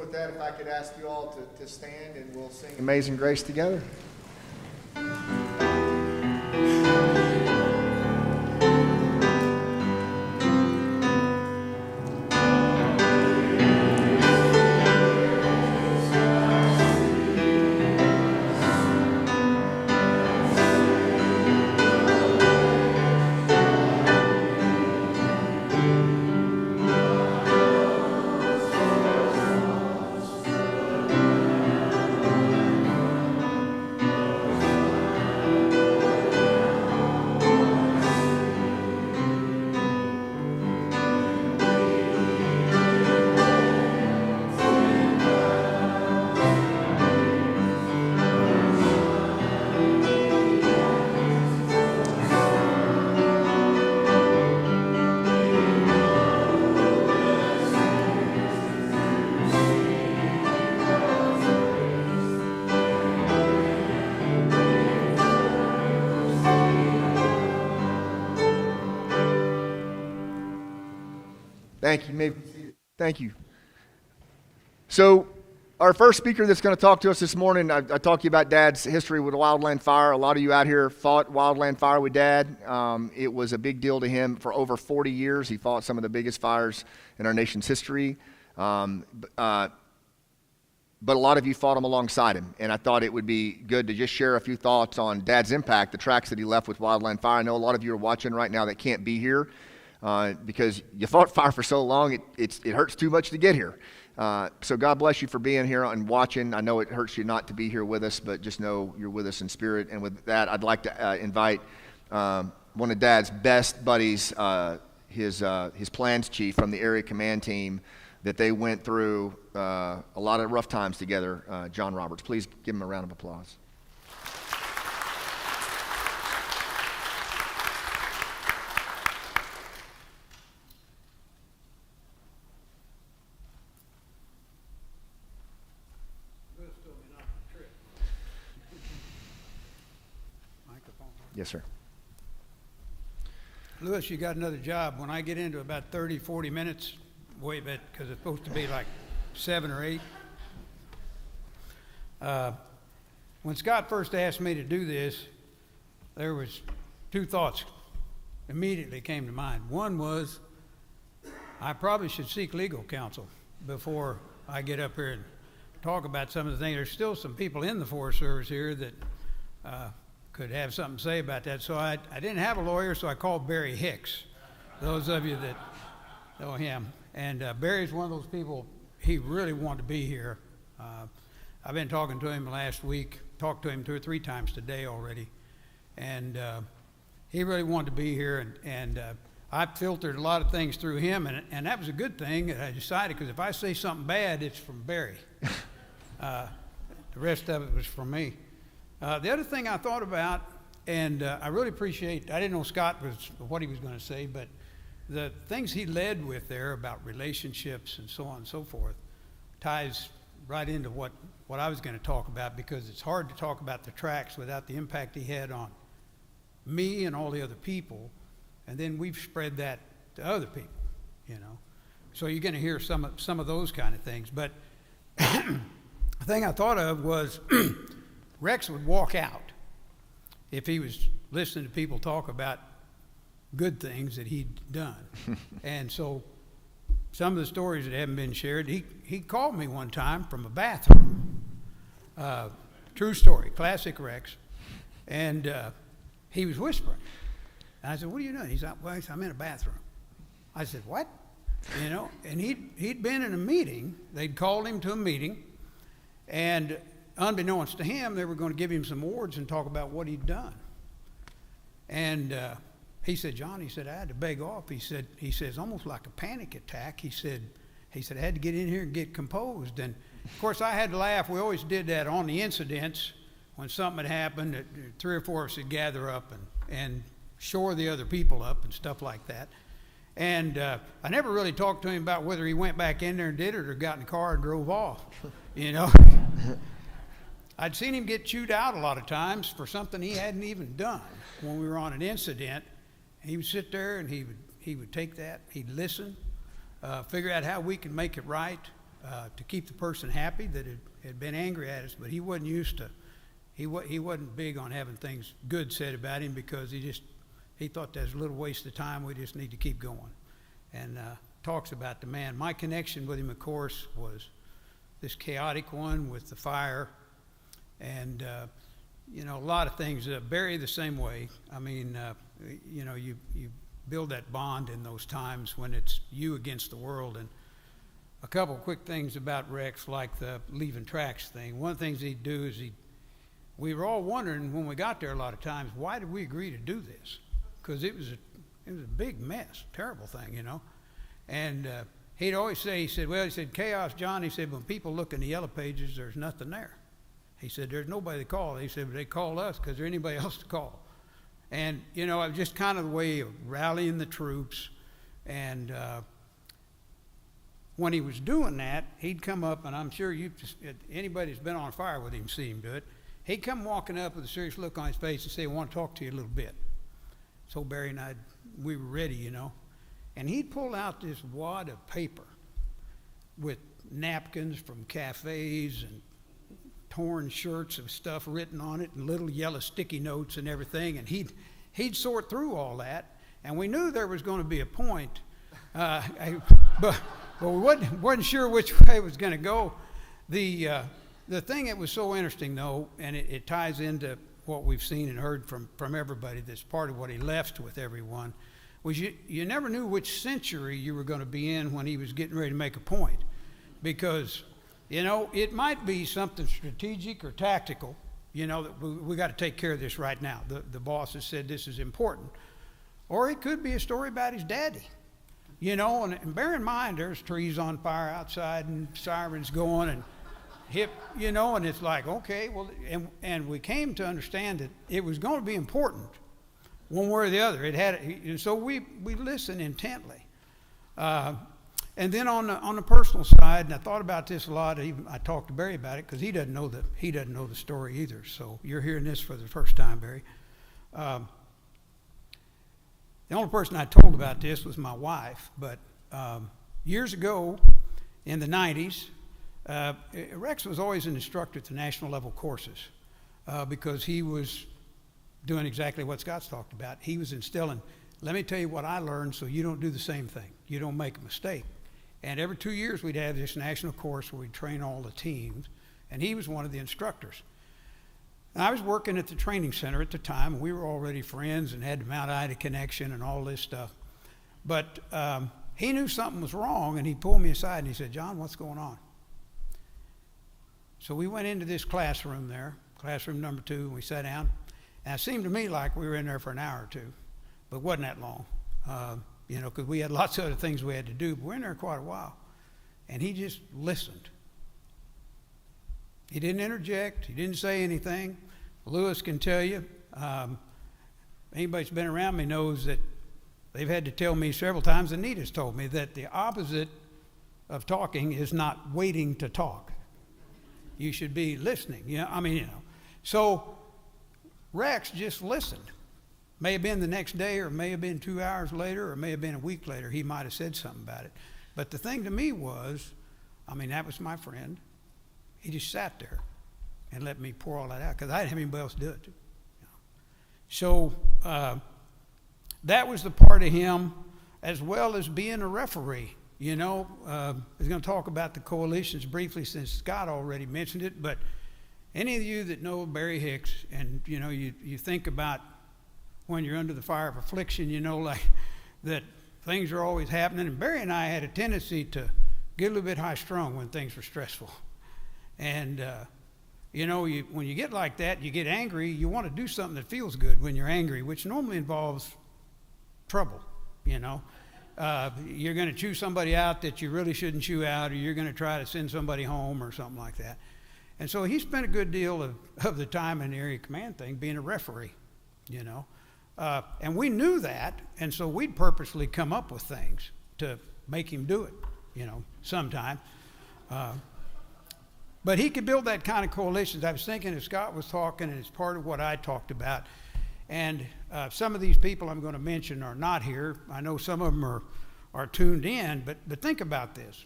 with that, if I could ask you all to stand and we'll sing Amazing Grace together. Thank you. Maybe. Thank you. So, our first speaker that's going to talk to us this morning, I talked to you about Dad's history with Wildland Fire. A lot of you out here fought Wildland Fire with Dad. It was a big deal to him for over 40 years. He fought some of the biggest fires in our nation's history. But a lot of you fought him alongside him, and I thought it would be good to just share a few thoughts on Dad's impact, the tracks that he left with Wildland Fire. I know a lot of you are watching right now that can't be here. Because you fought fire for so long, it hurts too much to get here. So God bless you for being here and watching. I know it hurts you not to be here with us, but just know you're with us in spirit. And with that, I'd like to invite one of Dad's best buddies, his plans chief from the area command team, that they went through a lot of rough times together, John Roberts. Please give him a round of applause. Yes, sir. Lewis, you got another job. When I get into about 30, 40 minutes, wait a bit, because it's supposed to be like 7 or 8. When Scott first asked me to do this, there was 2 thoughts immediately came to mind. One was, I probably should seek legal counsel before I get up here and talk about some of the things. There's still some people in the Forest Service here that could have something to say about that. So I didn't have a lawyer, so I called Barry Hicks, those of you that know him. And Barry's one of those people, he really wanted to be here. I've been talking to him last week, talked to him 2 or 3 times today already. And he really wanted to be here, and I filtered a lot of things through him, and that was a good thing. I decided, because if I say something bad, it's from Barry. The rest of it was from me. The other thing I thought about, and I really appreciate, I didn't know Scott was what he was going to say, but the things he led with there about relationships and so on and so forth ties right into what I was going to talk about, because it's hard to talk about the tracks without the impact he had on me and all the other people, and then we've spread that to other people, you know. So you're going to hear some of those kind of things. But the thing I thought of was Rex would walk out if he was listening to people talk about good things that he'd done. And so some of the stories that haven't been shared, he called me one time from a bathroom. True story, classic Rex. And he was whispering. And I said, "What are you doing?" He said, "Well," "I'm in a bathroom." I said, "What?" You know, and he'd been in a meeting. They'd called him to a meeting, and unbeknownst to him, they were going to give him some awards and talk about what he'd done. And he said, "John," he said, "I had to beg off." He says, almost like a panic attack. He said, I had to get in here and get composed. And of course, I had to laugh. We always did that on the incidents. When something had happened, 3 or 4 of us would gather up and shore the other people up and stuff like that. And I never really talked to him about whether he went back in there and did it or got in the car and drove off, you know. I'd seen him get chewed out a lot of times for something he hadn't even done. When we were on an incident, he would sit there and he would take that, he'd listen, figure out how we can make it right. to keep the person happy that had been angry at us, but he wasn't used to, he wasn't big on having things good said about him, because he thought that was a little waste of time. We just need to keep going. And talks about the man. My connection with him, of course, was this chaotic one with the fire, and you know, a lot of things. Barry the same way. I mean, you know, you build that bond in those times when it's you against the world. And a couple of quick things about Rex, like the leaving tracks thing. One of the things he'd do is we were all wondering when we got there a lot of times, why did we agree to do this? Because it was a big mess, terrible thing, you know. And he'd always say, he said, chaos, John, he said, when people look in the yellow pages, there's nothing there. He said, there's nobody to call. He said, but they call us because there's anybody else to call. And, you know, it was just kind of the way of rallying the troops. And when he was doing that, he'd come up, and I'm sure anybody that's been on fire with him see him do it. He'd come walking up with a serious look on his face and say, I want to talk to you a little bit. So Barry and we were ready, you know. And he'd pull out this wad of paper with napkins from cafes and torn shirts of stuff written on it and little yellow sticky notes and everything. And he'd sort through all that. And we knew there was going to be a point, but we wasn't sure which way it was going to go. The thing that was so interesting, though, and it ties into what we've seen and heard from everybody, that's part of what he left with everyone, was you never knew which century you were going to be in when he was getting ready to make a point. Because, you know, it might be something strategic or tactical, you know, that we got to take care of this right now. The boss has said this is important. Or it could be a story about his daddy. You know, and bear in mind, there's trees on fire outside and sirens going and you know, and it's like, okay, well, and we came to understand that it was going to be important one way or the other. And so we listened intently. And then on the personal side, and I thought about this a lot. I talked to Barry about it because he doesn't know the story either. So you're hearing this for the first time, Barry. The only person I told about this was my wife. But years ago, in the 90s, Rex was always an instructor at the national level courses because he was doing exactly what Scott's talked about. He was instilling, let me tell you what I learned so you don't do the same thing. You don't make a mistake. And every 2 years we'd have this national course where we'd train all the teams, and he was one of the instructors. And I was working at the training center at the time, and we were already friends and had the Mount Ida connection and all this stuff. But he knew something was wrong, and he pulled me aside and he said, John, what's going on? So we went into this classroom there, classroom number 2, and we sat down. And it seemed to me like we were in there for an hour or two, but it wasn't that long, you know, because we had lots of other things we had to do, but we were in there quite a while. And he just listened. He didn't interject. He didn't say anything. Lewis can tell you, anybody that's been around me knows that they've had to tell me several times, Anita's told me, that the opposite of talking is not waiting to talk. You should be listening. You know, I mean, you know. So Rex just listened. May have been the next day, or may have been 2 hours later, or may have been a week later. He might have said something about it. But the thing to me was, I mean, that was my friend. He just sat there and let me pour all that out because I didn't have anybody else do it. You know. So that was the part of him, as well as being a referee. You know, I was going to talk about the coalitions briefly since Scott already mentioned it, but any of you that know Barry Hicks, and, you know, you think about when you're under the fire of affliction, you know, like that things are always happening. And Barry and I had a tendency to get a little bit high-strung when things were stressful. And, you know, when you get like that, you get angry, you want to do something that feels good when you're angry, which normally involves trouble, you know. You're going to chew somebody out that you really shouldn't chew out, or you're going to try to send somebody home or something like that. And so he spent a good deal of the time in the area command thing being a referee, you know. And we knew that, and so we'd purposely come up with things to make him do it, you know, sometime. But he could build that kind of coalitions. I was thinking as Scott was talking, and it's part of what I talked about. And some of these people I'm going to mention are not here. I know some of them are tuned in, but think about this.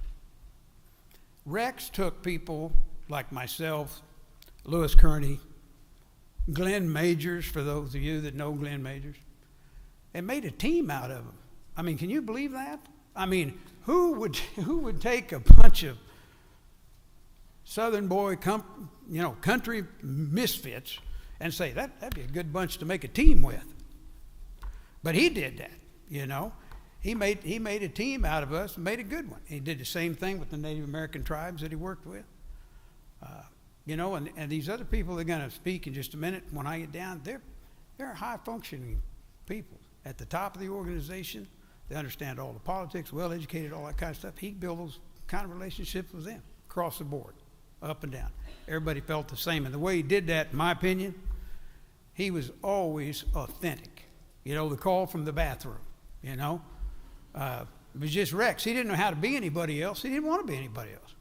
Rex took people like myself, Lewis Kearney, Glenn Majors, for those of you that know Glenn Majors, and made a team out of them. I mean, can you believe that? I mean, who would take a bunch of Southern boy, country misfits and say that'd be a good bunch to make a team with? But he did that, you know. He made a team out of us and made a good one. He did the same thing with the Native American tribes that he worked with. And these other people that are going to speak in just a minute when I get down, they're high-functioning people at the top of the organization. They understand all the politics, well-educated, all that kind of stuff. He built those kind of relationships with them across the board, up and down. Everybody felt the same. And the way he did that, in my opinion, he was always authentic. You know, the call from the bathroom, you know. It was just Rex. He didn't know how to be anybody else. He didn't want to be anybody else.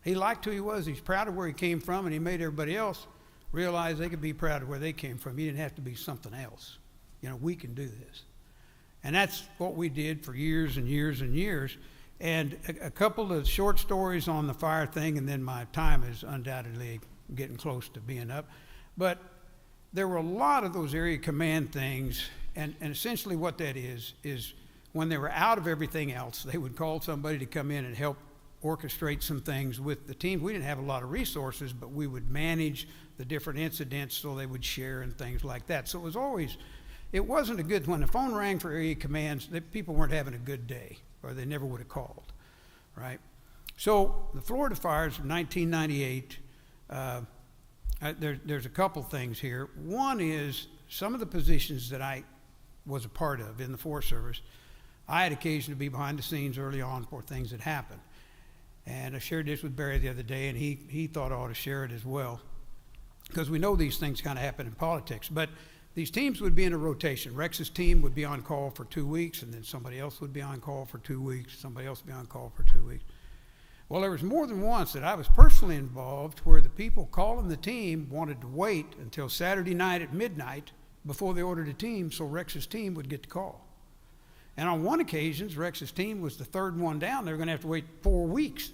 He liked who he was. He's proud of where he came from, and he made everybody else realize they could be proud of where they came from. He didn't have to be something else. You know, we can do this. And that's what we did for years and years and years. And a couple of short stories on the fire thing, and then my time is undoubtedly getting close to being up. But there were a lot of those area command things, and essentially what that is when they were out of everything else, they would call somebody to come in and help orchestrate some things with the team. We didn't have a lot of resources, but we would manage the different incidents so they would share and things like that. So it wasn't a good, when the phone rang for area commands, people weren't having a good day, or they never would have called, right? So the Florida fires of 1998, there's a couple things here. One is some of the positions that I was a part of in the Forest Service, I had occasion to be behind the scenes early on for things that happened. And I shared this with Barry the other day, and he thought I ought to share it as well, because we know these things kind of happen in politics. But these teams would be in a rotation. Rex's team would be on call for 2 weeks, and then somebody else would be on call for 2 weeks, somebody else would be on call for 2 weeks. Well, there was more than once that I was personally involved where the people calling the team wanted to wait until Saturday night at midnight before they ordered a team so Rex's team would get the call. And on one occasion, Rex's team was the third one down. They were going to have to wait 4 weeks.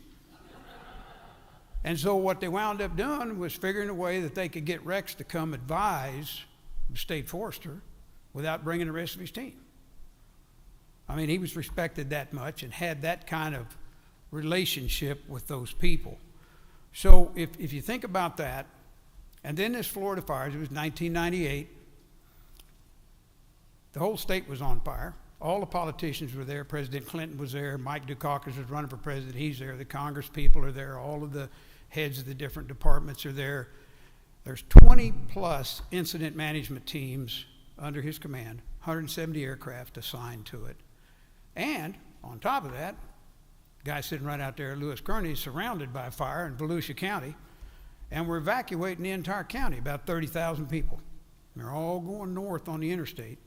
And so what they wound up doing was figuring a way that they could get Rex to come advise the state forester without bringing the rest of his team. I mean, he was respected that much and had that kind of relationship with those people. So if you think about that, and then this Florida fires, it was 1998, the whole state was on fire. All the politicians were there. President Clinton was there. Mike Dukakis was running for president. He's there. The Congress people are there. All of the heads of the different departments are there. There's 20 plus incident management teams under his command, 170 aircraft assigned to it. And on top of that, guy sitting right out there, Lewis Kearney, is surrounded by fire in Volusia County, and we're evacuating the entire county, about 30,000 people. They're all going north on the interstate.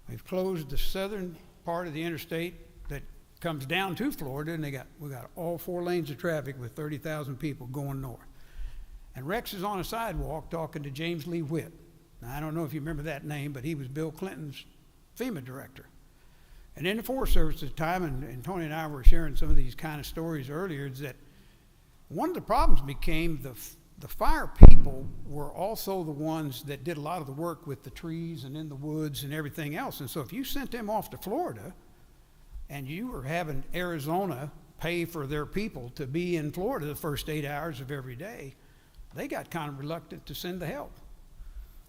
We've closed the southern part of the interstate that comes down to Florida, and we got all 4 lanes of traffic with 30,000 people going north. And Rex is on a sidewalk talking to James Lee Witt. Now, I don't know if you remember that name, but he was Bill Clinton's FEMA director. And in the Forest Service at the time, and Tony and I were sharing some of these kind of stories earlier, is that one of the problems became the fire people were also the ones that did a lot of the work with the trees and in the woods and everything else. And so if you sent them off to Florida and you were having Arizona pay for their people to be in Florida the first 8 hours of every day, they got kind of reluctant to send the help.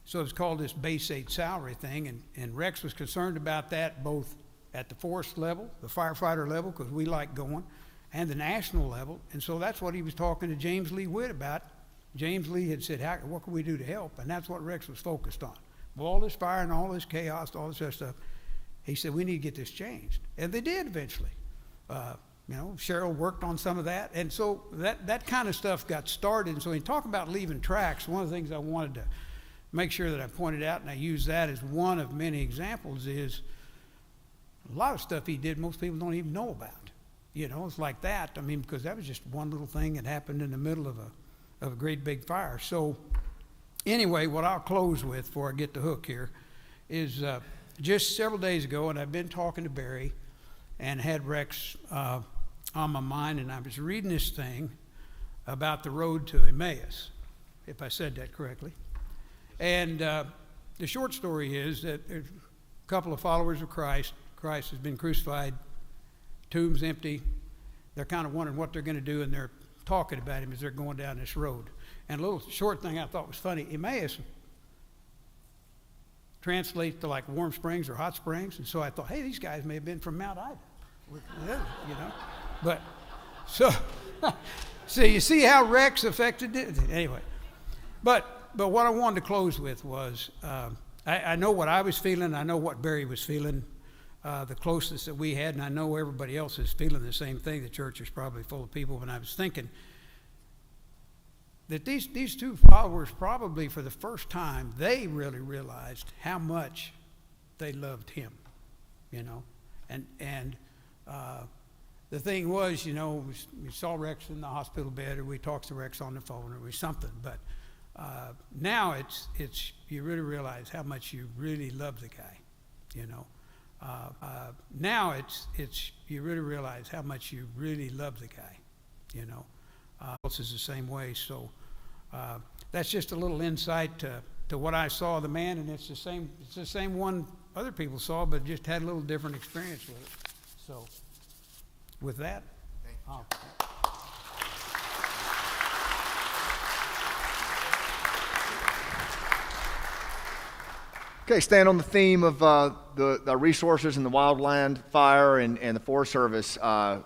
So it's called this base 8 salary thing, and Rex was concerned about that both at the forest level, the firefighter level, because we like going, and the national level. And so that's what he was talking to James Lee Witt about. James Lee had said, what can we do to help? And that's what Rex was focused on. With all this fire and all this chaos, all this other stuff, he said, we need to get this changed. And they did eventually. Cheryl worked on some of that. And so that kind of stuff got started. And so when you talk about leaving tracks, one of the things I wanted to make sure that I pointed out, and I use that as one of many examples, is a lot of stuff he did most people don't even know about. It's like that. I mean, because that was just one little thing that happened in the middle of a great big fire. So anyway, what I'll close with before I get the hook here is just several days ago, and I've been talking to Barry and had Rex on my mind, and I was reading this thing about the road to Emmaus, if I said that correctly. And the short story is that there's a couple of followers of Christ. Christ has been crucified, tomb's empty. They're kind of wondering what they're going to do, and they're talking about him as they're going down this road. And a little short thing I thought was funny, Emmaus translates to like warm springs or hot springs, and so I thought, hey, these guys may have been from Mount Ida, you know. But so you see how Rex affected it? Anyway, but what I wanted to close with was, I know what I was feeling, I know what Barry was feeling, the closeness that we had, and I know everybody else is feeling the same thing. The church is probably full of people, and I was thinking that these two followers probably for the first time, they really realized how much they loved him, you know. And the thing was, you know, we saw Rex in the hospital bed, or we talked to Rex on the phone, or something, but now it's you really realize how much you really love the guy, you know. Now it's you really realize how much you really love the guy, you know. Else is the same way. So that's just a little insight to what I saw of the man, and it's the same one other people saw, but just had a little different experience with it. So with that, Okay, staying on the theme of the resources and the wildland fire and the Forest Service,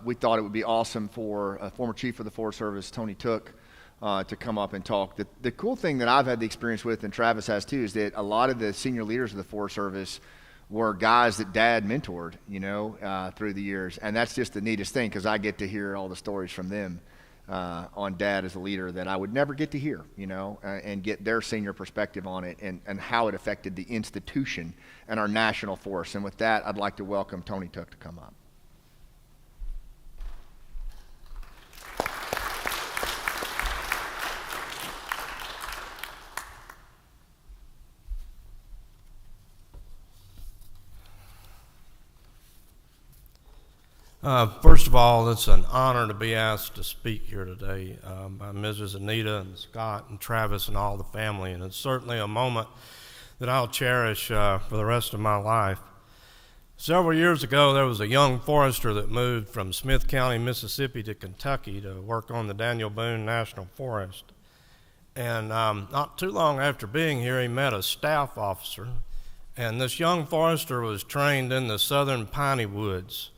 we thought it would be awesome for former Chief of the Forest Service, Tony Took, to come up and talk. The cool thing that I've had the experience with, and Travis has too, is that a lot of the senior leaders of the Forest Service were guys that Dad mentored, you know, through the years. And that's just the neatest thing, because I get to hear all the stories from them on Dad as a leader that I would never get to hear, you know, and get their senior perspective on it and how it affected the institution and our national force. And with that, I'd like to welcome Tony Took to come up. First of all, it's an honor to be asked to speak here today by Mrs. Anita and Scott and Travis and all the family, and it's certainly a moment that I'll cherish for the rest of my life. Several years ago, there was a young forester that moved from Smith County, Mississippi to Kentucky to work on the Daniel Boone National Forest. And not too long after being here, he met a staff officer, and this young forester was trained in the southern piney woods.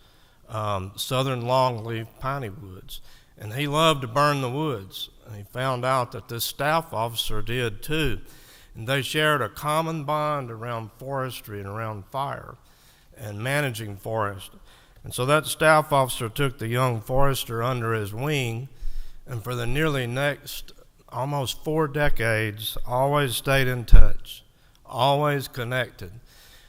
Southern longleaf piney woods, and he loved to burn the woods. And he found out that this staff officer did too, and they shared a common bond around forestry and around fire and managing forest. And so that staff officer took the young forester under his wing, and for the nearly next almost 4 decades always stayed in touch, always connected.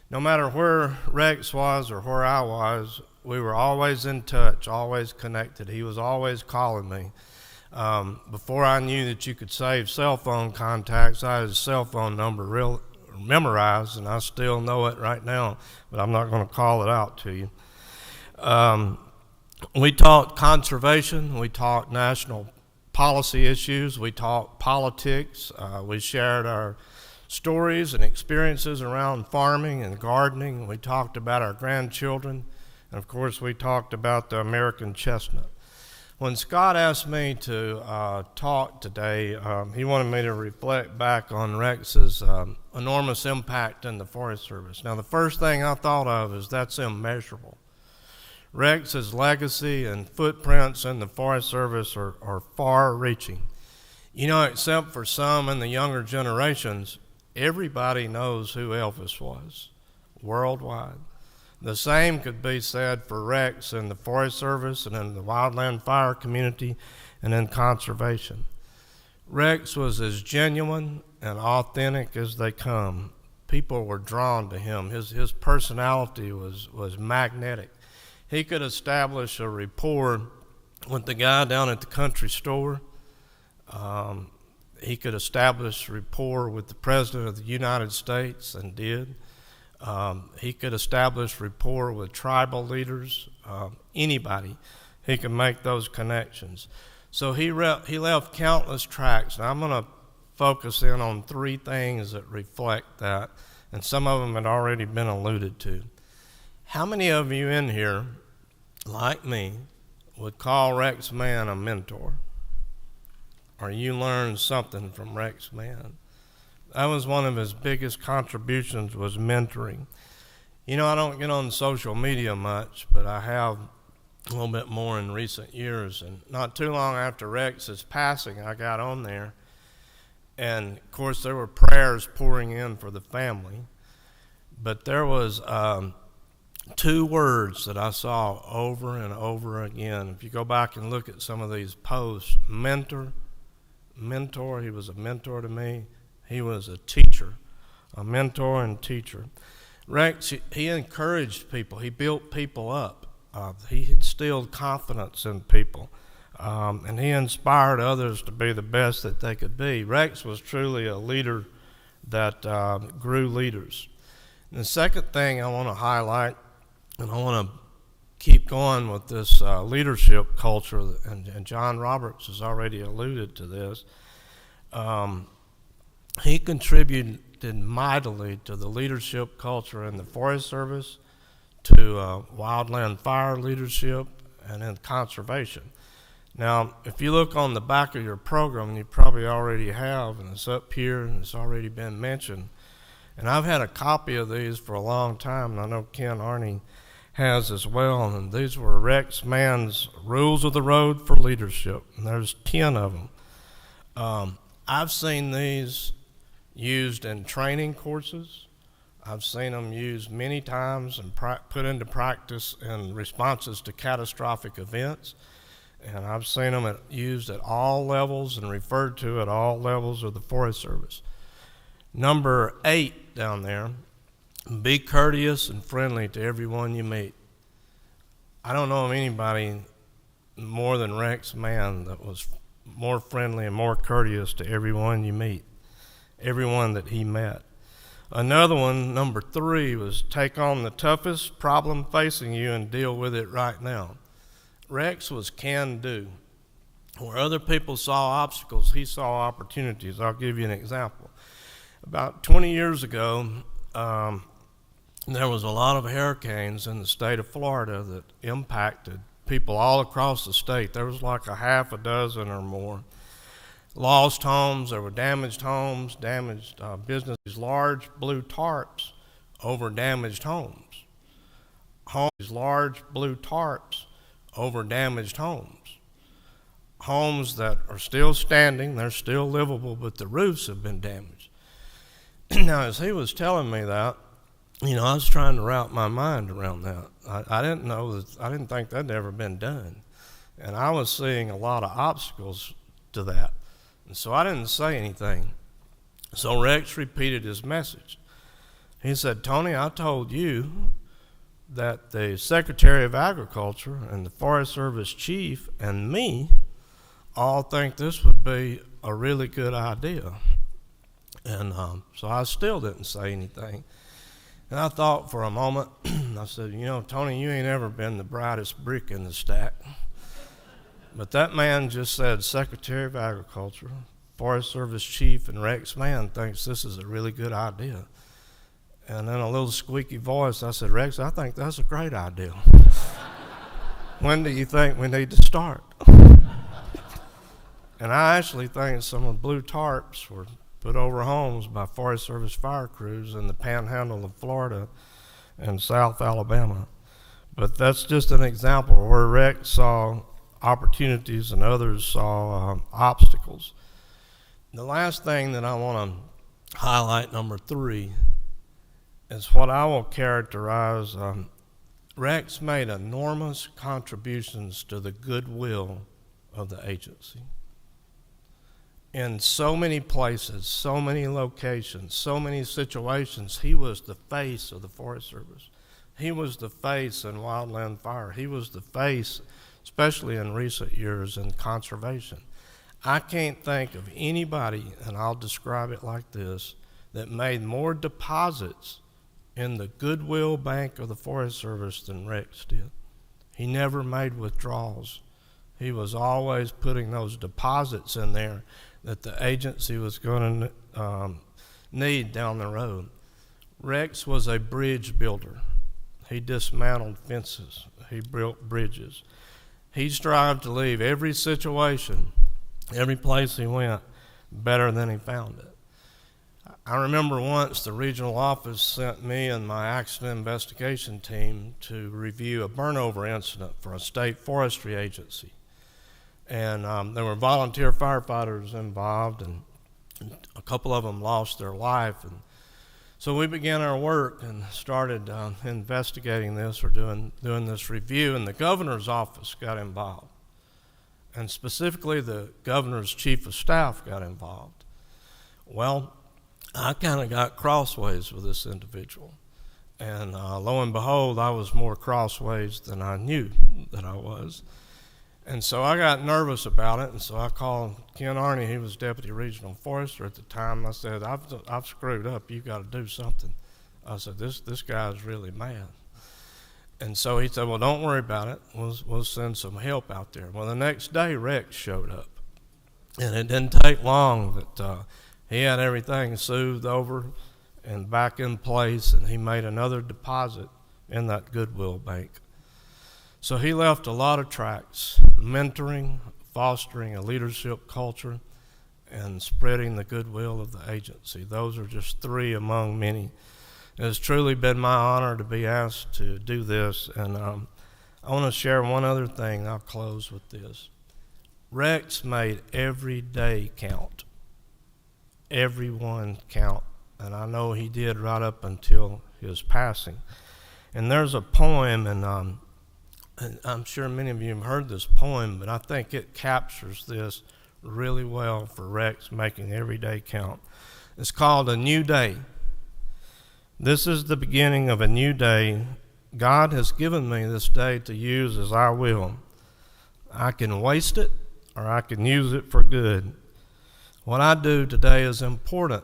No matter where Rex was or where I was, we were always in touch, always connected. He was always calling me. Before I knew that you could save cell phone contacts, I had his cell phone number memorized, and I still know it right now, but I'm not going to call it out to you. We talked conservation, we talked national policy issues, we talked politics, we shared our stories and experiences around farming and gardening. We talked about our grandchildren. And of course, we talked about the American chestnut. When Scott asked me to talk today, he wanted me to reflect back on Rex's enormous impact in the Forest Service. Now, the first thing I thought of is that's immeasurable. Rex's legacy and footprints in the Forest Service are far-reaching. You know, except for some in the younger generations, everybody knows who Elvis was worldwide. The same could be said for Rex in the Forest Service and in the wildland fire community and in conservation. Rex was as genuine and authentic as they come. People were drawn to him. His personality was magnetic. He could establish a rapport with the guy down at the country store. He could establish rapport with the President of the United States, and did. He could establish rapport with tribal leaders, anybody. He could make those connections. So he left countless tracts, and I'm going to focus in on 3 things that reflect that, and some of them had already been alluded to. How many of you in here, like me, would call Rex Mann a mentor? Or you learned something from Rex Mann? That was one of his biggest contributions, was mentoring. You know, I don't get on social media much, but I have a little bit more in recent years. And not too long after Rex's passing, I got on there. And, of course, there were prayers pouring in for the family. But there was 2 words that I saw over and over again. If you go back and look at some of these posts, mentor, he was a mentor to me. He was a teacher, a mentor and teacher. Rex, he encouraged people. He built people up. He instilled confidence in people. And he inspired others to be the best that they could be. Rex was truly a leader that grew leaders. And the second thing I want to highlight, and I want to keep going with this leadership culture, and John Roberts has already alluded to this. He contributed mightily to the leadership culture in the Forest Service, to wildland fire leadership, and in conservation. Now, if you look on the back of your program, and you probably already have, and it's up here, and it's already been mentioned, and I've had a copy of these for a long time, and I know Ken Arney has as well, and these were Rex Mann's Rules of the Road for Leadership, and there's 10 of them. I've seen these used in training courses. I've seen them used many times and put into practice in responses to catastrophic events, and I've seen them used at all levels and referred to at all levels of the Forest Service. Number 8 down there, be courteous and friendly to everyone you meet. I don't know of anybody more than Rex Mann that was more friendly and more courteous to everyone you meet, everyone that he met. Another one, number 3, was take on the toughest problem facing you and deal with it right now. Rex was can-do. Where other people saw obstacles, he saw opportunities. I'll give you an example. About 20 years ago, there was a lot of hurricanes in the state of Florida that impacted people all across the state. There was like a half a dozen or more. Lost homes, there were damaged homes, damaged businesses, large blue tarps over damaged homes. Large blue tarps over damaged homes. Homes that are still standing, they're still livable, but the roofs have been damaged. Now, as he was telling me that, you know, I was trying to wrap my mind around that. I didn't know that, I didn't think that'd ever been done. And I was seeing a lot of obstacles to that. And so I didn't say anything. So Rex repeated his message. He said, Tony, I told you that the Secretary of Agriculture and the Forest Service Chief and me all think this would be a really good idea. And so I still didn't say anything. And I thought for a moment, I said, you know, Tony, you ain't ever been the brightest brick in the stack. But that man just said, Secretary of Agriculture, Forest Service Chief, and Rex Mann thinks this is a really good idea. And in a little squeaky voice, I said, Rex, I think that's a great idea. When do you think we need to start? And I actually think some of the blue tarps were put over homes by Forest Service fire crews in the panhandle of Florida and South Alabama. But that's just an example where Rex saw opportunities and others saw obstacles. The last thing that I want to highlight, number 3, is what I will characterize. Rex made enormous contributions to the goodwill of the agency. In so many places, so many locations, so many situations, he was the face of the Forest Service. He was the face in wildland fire. He was the face, especially in recent years, in conservation. I can't think of anybody, and I'll describe it like this, that made more deposits in the goodwill bank of the Forest Service than Rex did. He never made withdrawals He was always putting those deposits in there that the agency was going to need down the road. Rex was a bridge builder. He dismantled fences. He built bridges. He strived to leave every situation, every place he went, better than he found it. I remember once the regional office sent me and my accident investigation team to review a burnover incident for a state forestry agency. And there were volunteer firefighters involved, and a couple of them lost their life. And so we began our work and started investigating this or doing this review, and the governor's office got involved. And specifically, the governor's chief of staff got involved. Well, I kind of got crossways with this individual. And lo and behold, I was more crossways than I knew that I was. And so I got nervous about it, and so I called Ken Arney. He was deputy regional forester at the time. I said, I've screwed up. You've got to do something. I said, this guy's really mad. And so he said, well, don't worry about it. We'll send some help out there. Well, the next day, Rex showed up. And it didn't take long that he had everything soothed over and back in place, and he made another deposit in that Goodwill bank. So he left a lot of tracks, mentoring, fostering a leadership culture, and spreading the goodwill of the agency. Those are just three among many. It has truly been my honor to be asked to do this, and I want to share one other thing. I'll close with this. Rex made every day count, every one count, and I know he did right up until his passing. And there's a poem, and I'm sure many of you have heard this poem, but I think it captures this really well for Rex making every day count. It's called A New Day. This is the beginning of a new day. God has given me this day to use as I will. I can waste it or I can use it for good. What I do today is important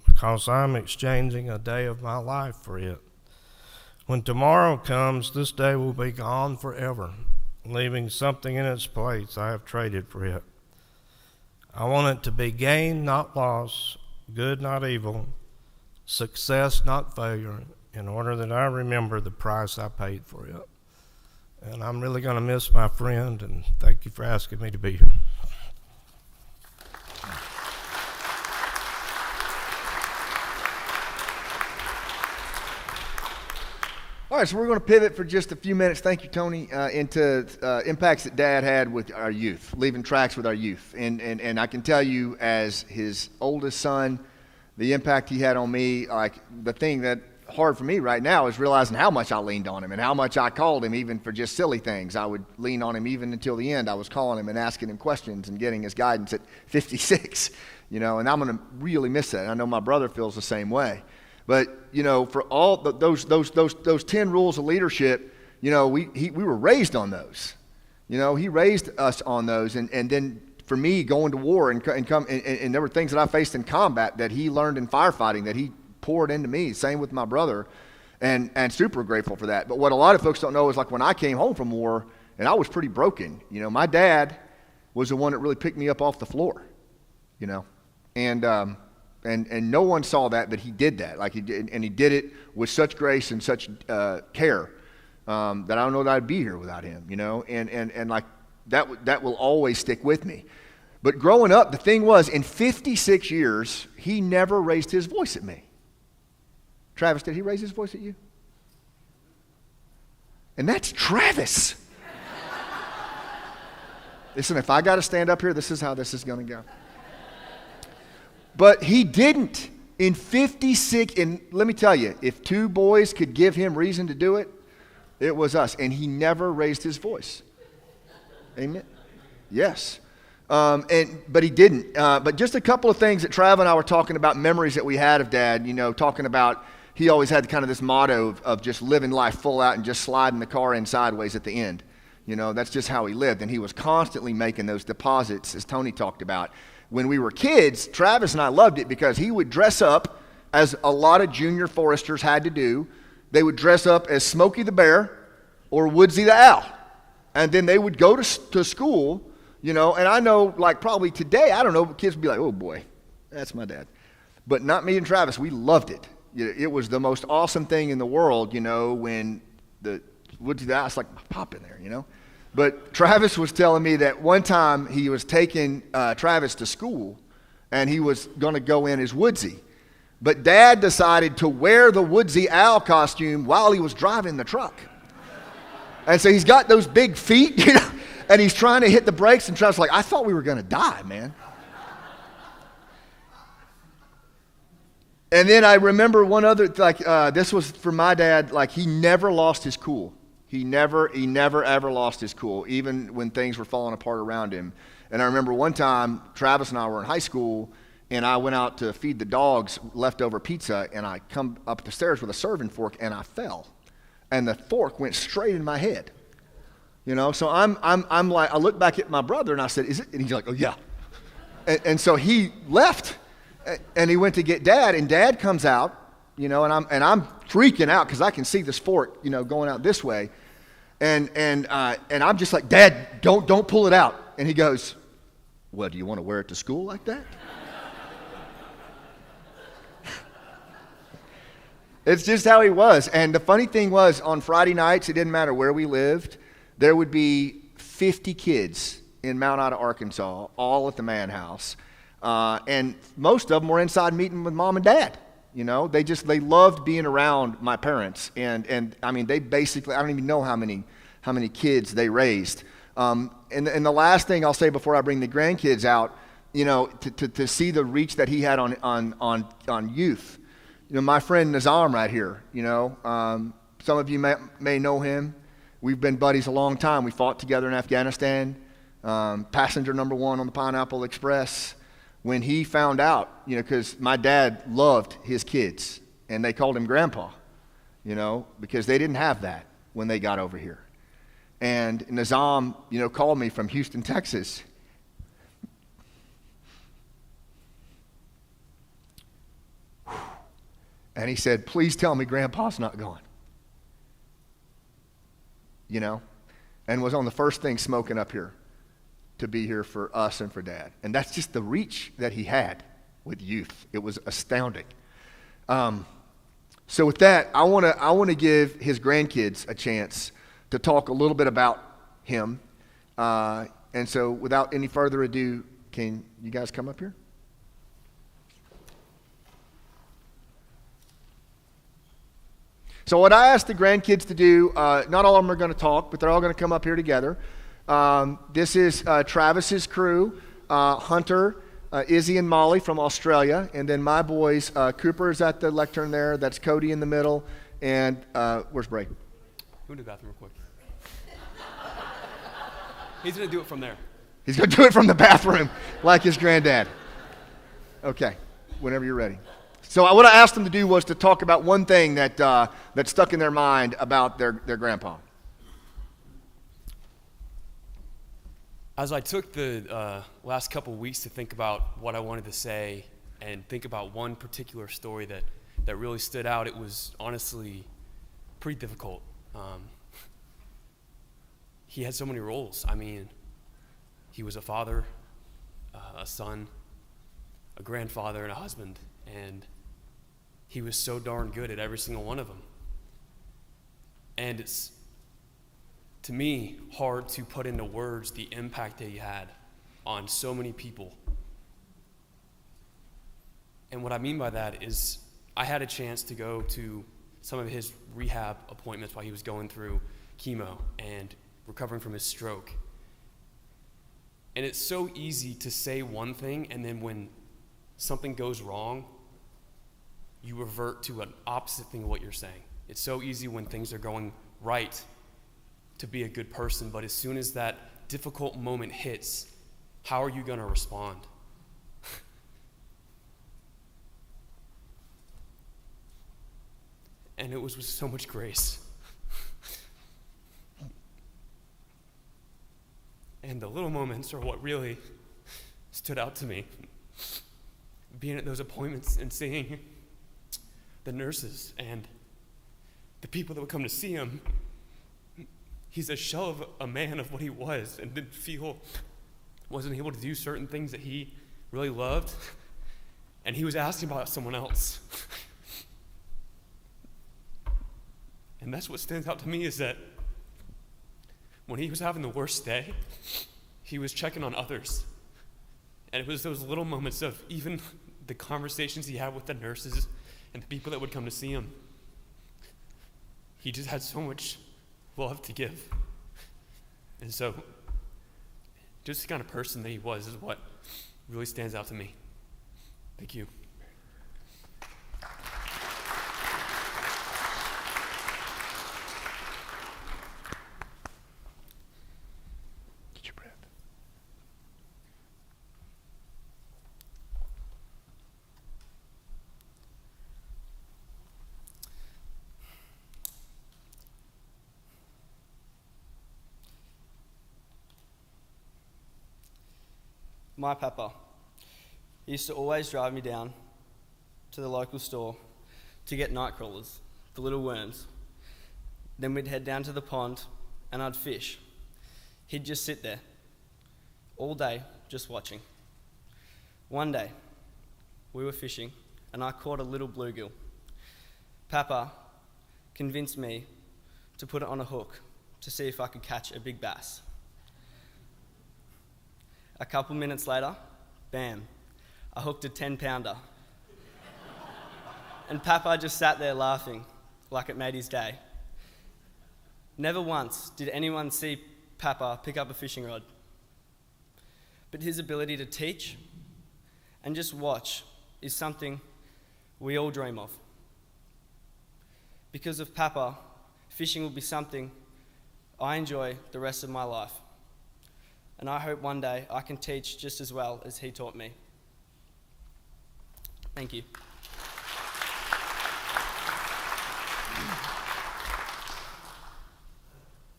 because I'm exchanging a day of my life for it. When tomorrow comes, this day will be gone forever, leaving something in its place I have traded for it. I want it to be gain, not loss, good, not evil, success, not failure, in order that I remember the price I paid for it. And I'm really going to miss my friend, and thank you for asking me to be here. All right, so we're going to pivot for just a few minutes, thank you, Tony, into impacts that Dad had with our youth, leaving tracks with our youth. And I can tell you, as his oldest son, the impact he had on me, like the thing that hard for me right now is realizing how much I leaned on him and how much I called him even for just silly things. I would lean on him even until the end. I was calling him and asking him questions and getting his guidance at 56, and I'm going to really miss that. I know my brother feels the same way. But, for all those 10 rules of leadership, we were raised on those. He raised us on those. And then for me, going to war and there were things that I faced in combat that he learned in firefighting that he poured into me. Same with my brother, and super grateful for that. But what a lot of folks don't know is, like, when I came home from war and I was pretty broken, my dad was the one that really picked me up off the floor, And no one saw that, but he did that. Like, he did, and he did it with such grace and such care that I don't know that I'd be here without him. And like that will always stick with me. But growing up, the thing was, in 56 years, he never raised his voice at me. Travis, did he raise his voice at you? And that's Travis. Listen, if I got to stand up here, this is how this is going to go. But he didn't. In 56, and let me tell you, if two boys could give him reason to do it, it was us. And he never raised his voice. Amen? Yes. But he didn't. But just a couple of things that Trav and I were talking about, memories that we had of Dad, talking about, he always had kind of this motto of just living life full out and just sliding the car in sideways at the end. That's just how he lived. And he was constantly making those deposits, as Tony talked about. When we were kids, Travis and I loved it because he would dress up, as a lot of junior foresters had to do. They would dress up as Smokey the Bear or Woodsy the Owl. And then they would go to school, you know, and I know, like, probably today, I don't know, kids would be like, oh boy, that's my dad. But not me and Travis, we loved it. It was the most awesome thing in the world, you know, when the woodsy ice, like, pop in there, you know. But Travis was telling me that one time he was taking Travis to school, and he was going to go in as Woodsy. But Dad decided to wear the Woodsy Owl costume while he was driving the truck. And so he's got those big feet, you know, and he's trying to hit the brakes, and Travis is like, I thought we were going to die, man. And then I remember one other, like, this was for my dad, like, he never lost his cool. He never ever lost his cool, even when things were falling apart around him. And I remember one time, Travis and I were in high school, and I went out to feed the dogs leftover pizza, and I come up the stairs with a serving fork, and I fell. And the fork went straight in my head. You know, so I'm like, I look back at my brother, and I said, is it? And he's like, oh, yeah. And so he left, and he went to get Dad, and Dad comes out, you know, and I'm freaking out because I can see this fork, you know, going out this way. And I'm just like, Dad, don't pull it out. And he goes, well, do you want to wear it to school like that? It's just how he was. And the funny thing was, on Friday nights, it didn't matter where we lived, there would be 50 kids in Mount Ida, Arkansas, all at the Mann house. And most of them were inside meeting with Mom and Dad. You know, they loved being around my parents. And I mean, they basically, I don't even know how many kids they raised. And the last thing I'll say before I bring the grandkids out, you know, to see the reach that he had on youth. You know, my friend Nizam right here, you know, some of you may know him. We've been buddies a long time. We fought together in Afghanistan, passenger number 1 on the Pineapple Express. When he found out, you know, because my dad loved his kids, and they called him Grandpa, you know, because they didn't have that when they got over here. And Nizam, you know, called me from Houston, Texas. And he said, please tell me Grandpa's not gone. You know, and was on the first thing smoking up here to be here for us and for Dad. And that's just the reach that he had with youth. It was astounding. So with that, I want to give his grandkids a chance to talk a little bit about him. And so without any further ado, can you guys come up here? So what I asked the grandkids to do, not all of them are going to talk, but they're all going to come up here together. This is Travis's crew, Hunter, Izzy and Molly from Australia, and then my boys, Cooper is at the lectern there, that's Cody in the middle, and where's Bray? Go to the bathroom real quick. He's going to do it from there. He's going to do it from the bathroom, like his granddad. Okay, whenever you're ready. So what I asked them to do was to talk about one thing that stuck in their mind about their grandpa. As I took the last couple weeks to think about what I wanted to say and think about one particular story that really stood out, it was honestly pretty difficult. He had so many roles. I mean, he was a father, a son, a grandfather, and a husband, and he was so darn good at every single one of them. And it's, to me, hard to put into words the impact that he had on so many people. And what I mean by that is I had a chance to go to some of his rehab appointments while he was going through chemo and recovering from his stroke. And it's so easy to say one thing, and then when something goes wrong, you revert to an opposite thing of what you're saying. It's so easy when things are going right to be a good person, but as soon as that difficult moment hits, how are you going to respond? And it was with so much grace. And the little moments are what really stood out to me. Being at those appointments and seeing the nurses and the people that would come to see him, he's a shell of a man of what he was, and wasn't able to do certain things that he really loved, and he was asking about someone else. And that's what stands out to me, is that when he was having the worst day, he was checking on others. And it was those little moments of even the conversations he had with the nurses and the people that would come to see him. He just had so much love to give. And so, just the kind of person that he was is what really stands out to me. Thank you. Get your breath. My papa used to always drive me down to the local store to get night crawlers, the little worms. Then we'd head down to the pond and I'd fish. He'd just sit there all day just watching. One day, we were fishing and I caught a little bluegill. Papa convinced me to put it on a hook to see if I could catch a big bass. A couple minutes later, bam, I hooked a 10-pounder. And Papa just sat there laughing like it made his day. Never once did anyone see Papa pick up a fishing rod. But his ability to teach and just watch is something we all dream of. Because of Papa, fishing will be something I enjoy the rest of my life. And I hope one day I can teach just as well as he taught me. Thank you.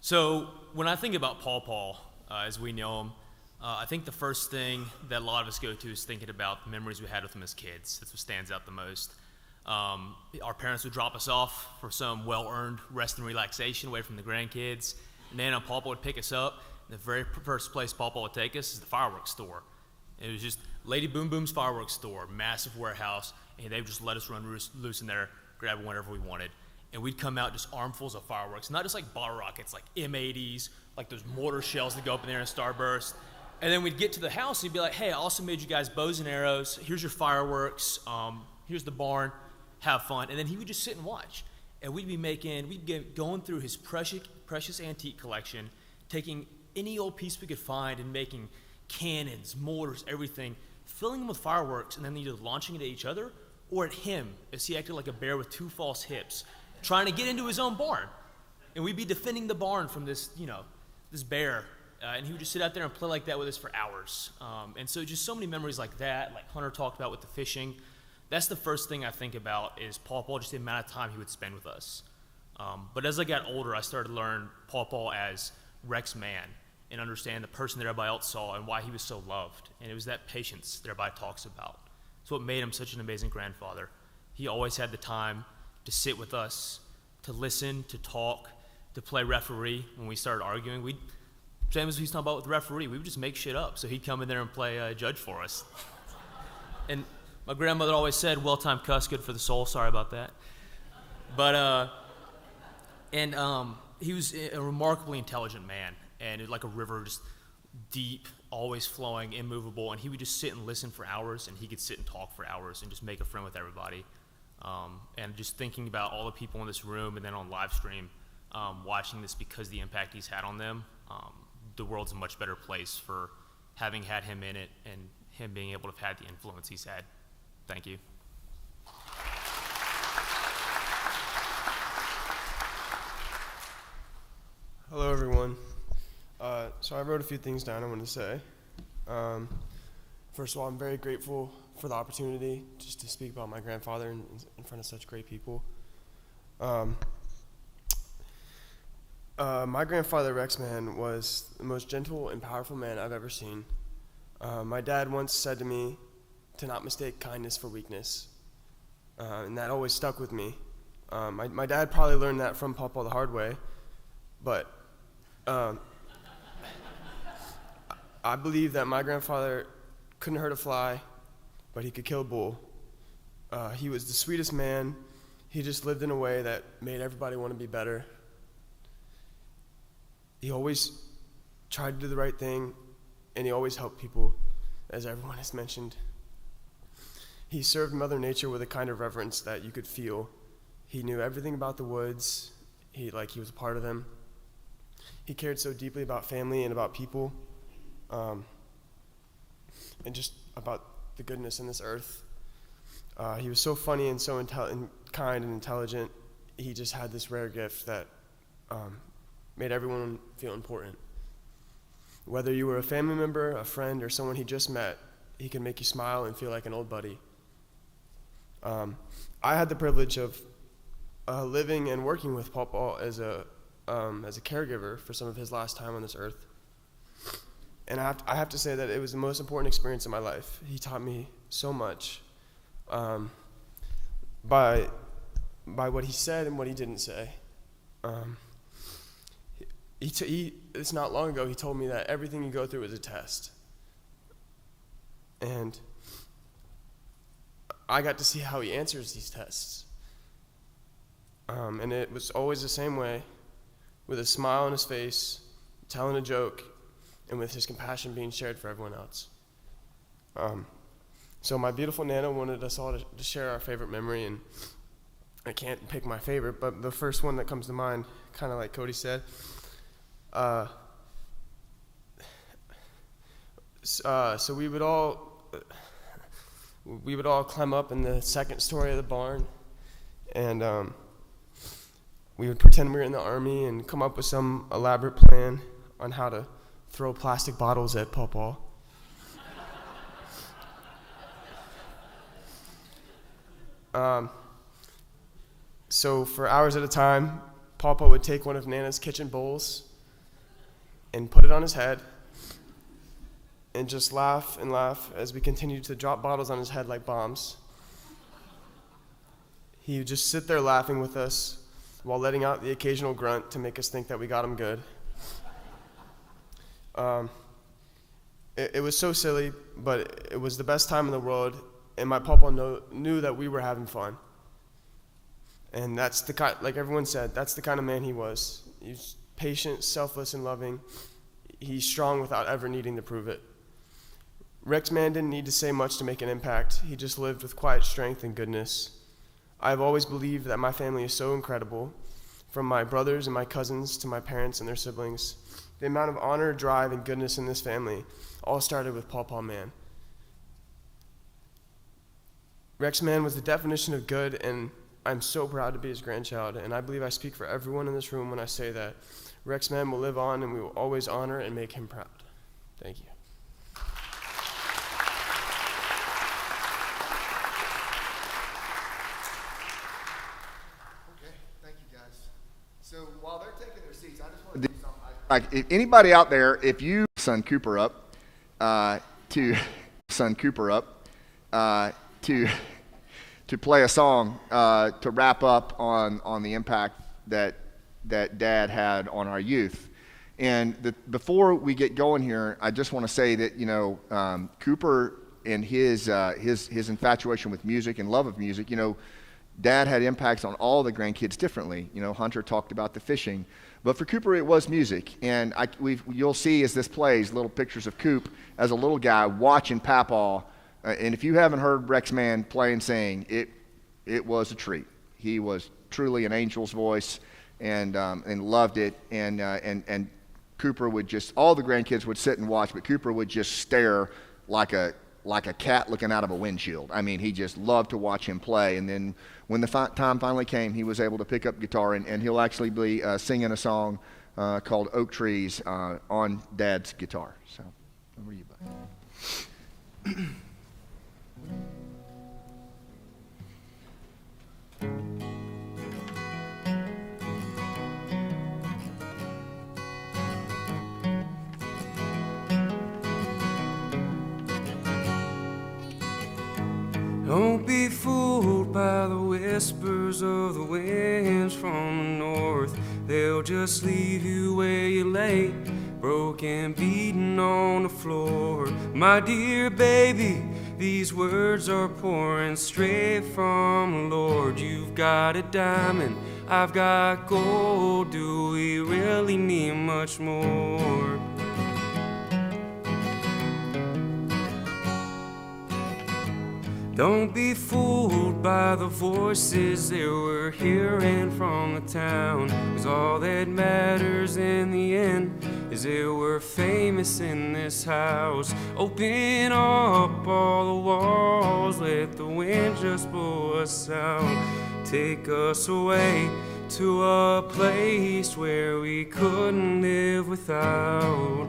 So when I think about Paul, as we know him, I think the first thing that a lot of us go to is thinking about the memories we had with him as kids. That's what stands out the most. Our parents would drop us off for some well-earned rest and relaxation away from the grandkids. And then Paul would pick us up. The very first place Paul would take us is the fireworks store. It was just Lady Boom Boom's fireworks store, massive warehouse, and they would just let us run loose in there, grab whatever we wanted. And we'd come out just armfuls of fireworks, not just like bottle rockets, like M80s, like those mortar shells that go up in there in starburst. And then we'd get to the house and he'd be like, hey, I also made you guys bows and arrows. Here's your fireworks. Here's the barn. Have fun. And then he would just sit and watch. And we'd get going through his precious antique collection, taking any old piece we could find and making cannons, mortars, everything, filling them with fireworks, and then either launching it at each other or at him as he acted like a bear with two false hips, trying to get into his own barn. And we'd be defending the barn from this bear. And he would just sit out there and play like that with us for hours. And so just so many memories like that, like Hunter talked about with the fishing. That's the first thing I think about is Paul, just the amount of time he would spend with us. But as I got older, I started to learn Paul as Rex Mann and understand the person that everybody else saw and why he was so loved. And it was that patience that everybody talks about. It's what made him such an amazing grandfather. He always had the time to sit with us, to listen, to talk, to play referee. When we started arguing, same as he's talking about with the referee, we would just make shit up. So he'd come in there and play judge for us. And my grandmother always said, well-timed cuss, good for the soul. Sorry about that. But, he was a remarkably intelligent man. And like a river, just deep, always flowing, immovable. And he would just sit and listen for hours, and he could sit and talk for hours and just make a friend with everybody. And just thinking about all the people in this room and then on live stream, watching this because the impact he's had on them, the world's a much better place for having had him in it and him being able to have had the influence he's had. Thank you. Hello, everyone. So I wrote a few things down I wanted to say. First of all, I'm very grateful for the opportunity just to speak about my grandfather in front of such great people. My grandfather, Rex Mann, was the most gentle and powerful man I've ever seen. My dad once said to me to not mistake kindness for weakness, and that always stuck with me. My dad probably learned that from Papa the hard way, but I believe that my grandfather couldn't hurt a fly, but he could kill a bull. He was the sweetest man. He just lived in a way that made everybody want to be better. He always tried to do the right thing, and he always helped people, as everyone has mentioned. He served Mother Nature with a kind of reverence that you could feel. He knew everything about the woods. He was a part of them. He cared so deeply about family and about people, and just about the goodness in this earth. He was so funny and so kind and intelligent. He just had this rare gift that made everyone feel important. Whether you were a family member, a friend, or someone he just met, he could make you smile and feel like an old buddy. I had the privilege of living and working with Paul as a caregiver for some of his last time on this earth. And I have to say that it was the most important experience in my life. He taught me so much by what he said and what he didn't say. It's not long ago he told me that everything you go through is a test. And I got to see how he answers these tests. And it was always the same way, with a smile on his face, telling a joke, and with his compassion being shared for everyone else. So my beautiful Nana wanted us all to share our favorite memory, and I can't pick my favorite, but the first one that comes to mind, kind of like Cody said, so we would all climb up in the second story of the barn, and we would pretend we were in the army and come up with some elaborate plan on how to throw plastic bottles at Paw. So for hours at a time, Papa would take one of Nana's kitchen bowls and put it on his head and just laugh and laugh as we continued to drop bottles on his head like bombs. He would just sit there laughing with us while letting out the occasional grunt to make us think that we got him good. It was so silly, but it was the best time in the world, and my papa knew that we were having fun. And that's the kind, like everyone said, that's the kind of man he was. He's patient, selfless, and loving. He's strong without ever needing to prove it. Rex Mann didn't need to say much to make an impact. He just lived with quiet strength and goodness. I've always believed that my family is so incredible, from my brothers and my cousins to my parents and their siblings. The amount of honor, drive, and goodness in this family all started with Paw Mann. Rex Mann was the definition of good, and I'm so proud to be his grandchild, and I believe I speak for everyone in this room when I say that Rex Mann will live on, and we will always honor and make him proud. Thank you. Okay, thank you guys. So while they're taking their seats, I just want to do something. Like, if anybody out there, if you son Cooper up to play a song to wrap up on the impact that Dad had on our youth. And before we get going here, I just want to say that Cooper and his infatuation with music and love of music, Dad had impacts on all the grandkids differently. Hunter talked about the fishing, but for Cooper it was music. And you'll see as this plays little pictures of Coop as a little guy watching Papaw. And if you haven't heard Rex Mann play and sing, it was a treat. He was truly an angel's voice, and loved it. And Cooper would just, all the grandkids would sit and watch, but Cooper would just stare like a cat looking out of a windshield. I mean, he just loved to watch him play. And then when the time finally came, he was able to pick up guitar, and he'll actually be singing a song called Oak Trees on Dad's guitar. So, over to you, bud. Don't be fooled by the whispers of the winds from the north. they'll just leave you where you lay, broken, beaten on the floor. My dear baby, these words are pouring straight from the Lord. You've got a diamond, I've got gold. Do we really need much more? Don't be fooled by the voices that we're hearing from the town, 'cause all that matters in the end is that we're famous in this house. Open up all the walls, let the wind just blow us out. Take us away to a place where we couldn't live without.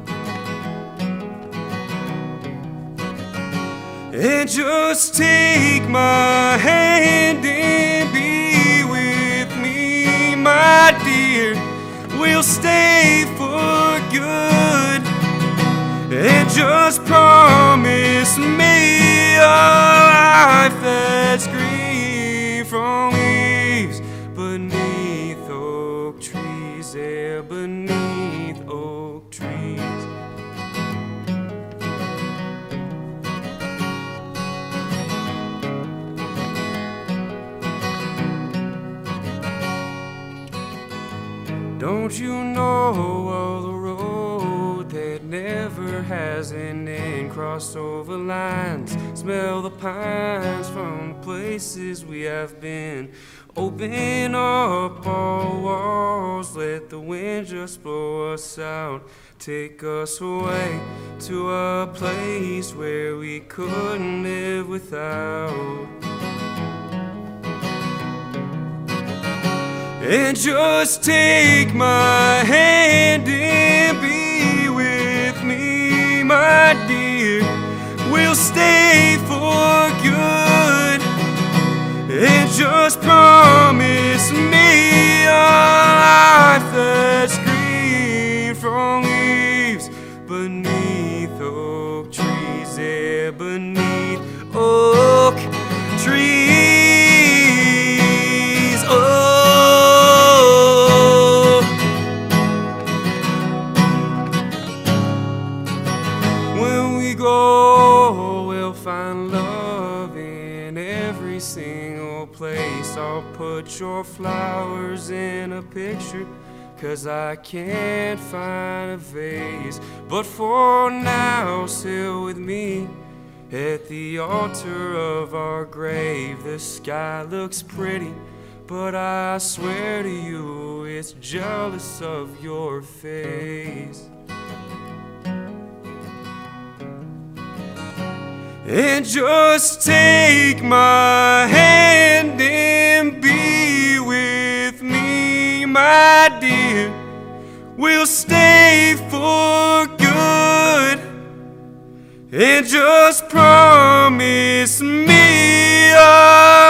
And just take my hand and be with me, my dear. We'll stay for good. And just promise me a life that's green from leaves beneath oak trees, yeah, beneath oak trees. Don't you know of the road that never has an end? Cross over lines, smell the pines from the places we have been. Open up all walls, let the wind just blow us out. Take us away to a place where we couldn't live without. And just take my hand and be with me, my dear. We'll stay for good. And just promise me a life that's green from leaves beneath oak trees, yeah, beneath oak trees. Oh. We'll find love in every single place. I'll put your flowers in a picture, 'cause I can't find a vase. But for now, sit with me at the altar of our grave. The sky looks pretty, but I swear to you, it's jealous of your face. And just take my hand and be with me, my dear. We'll stay for good. And just promise me a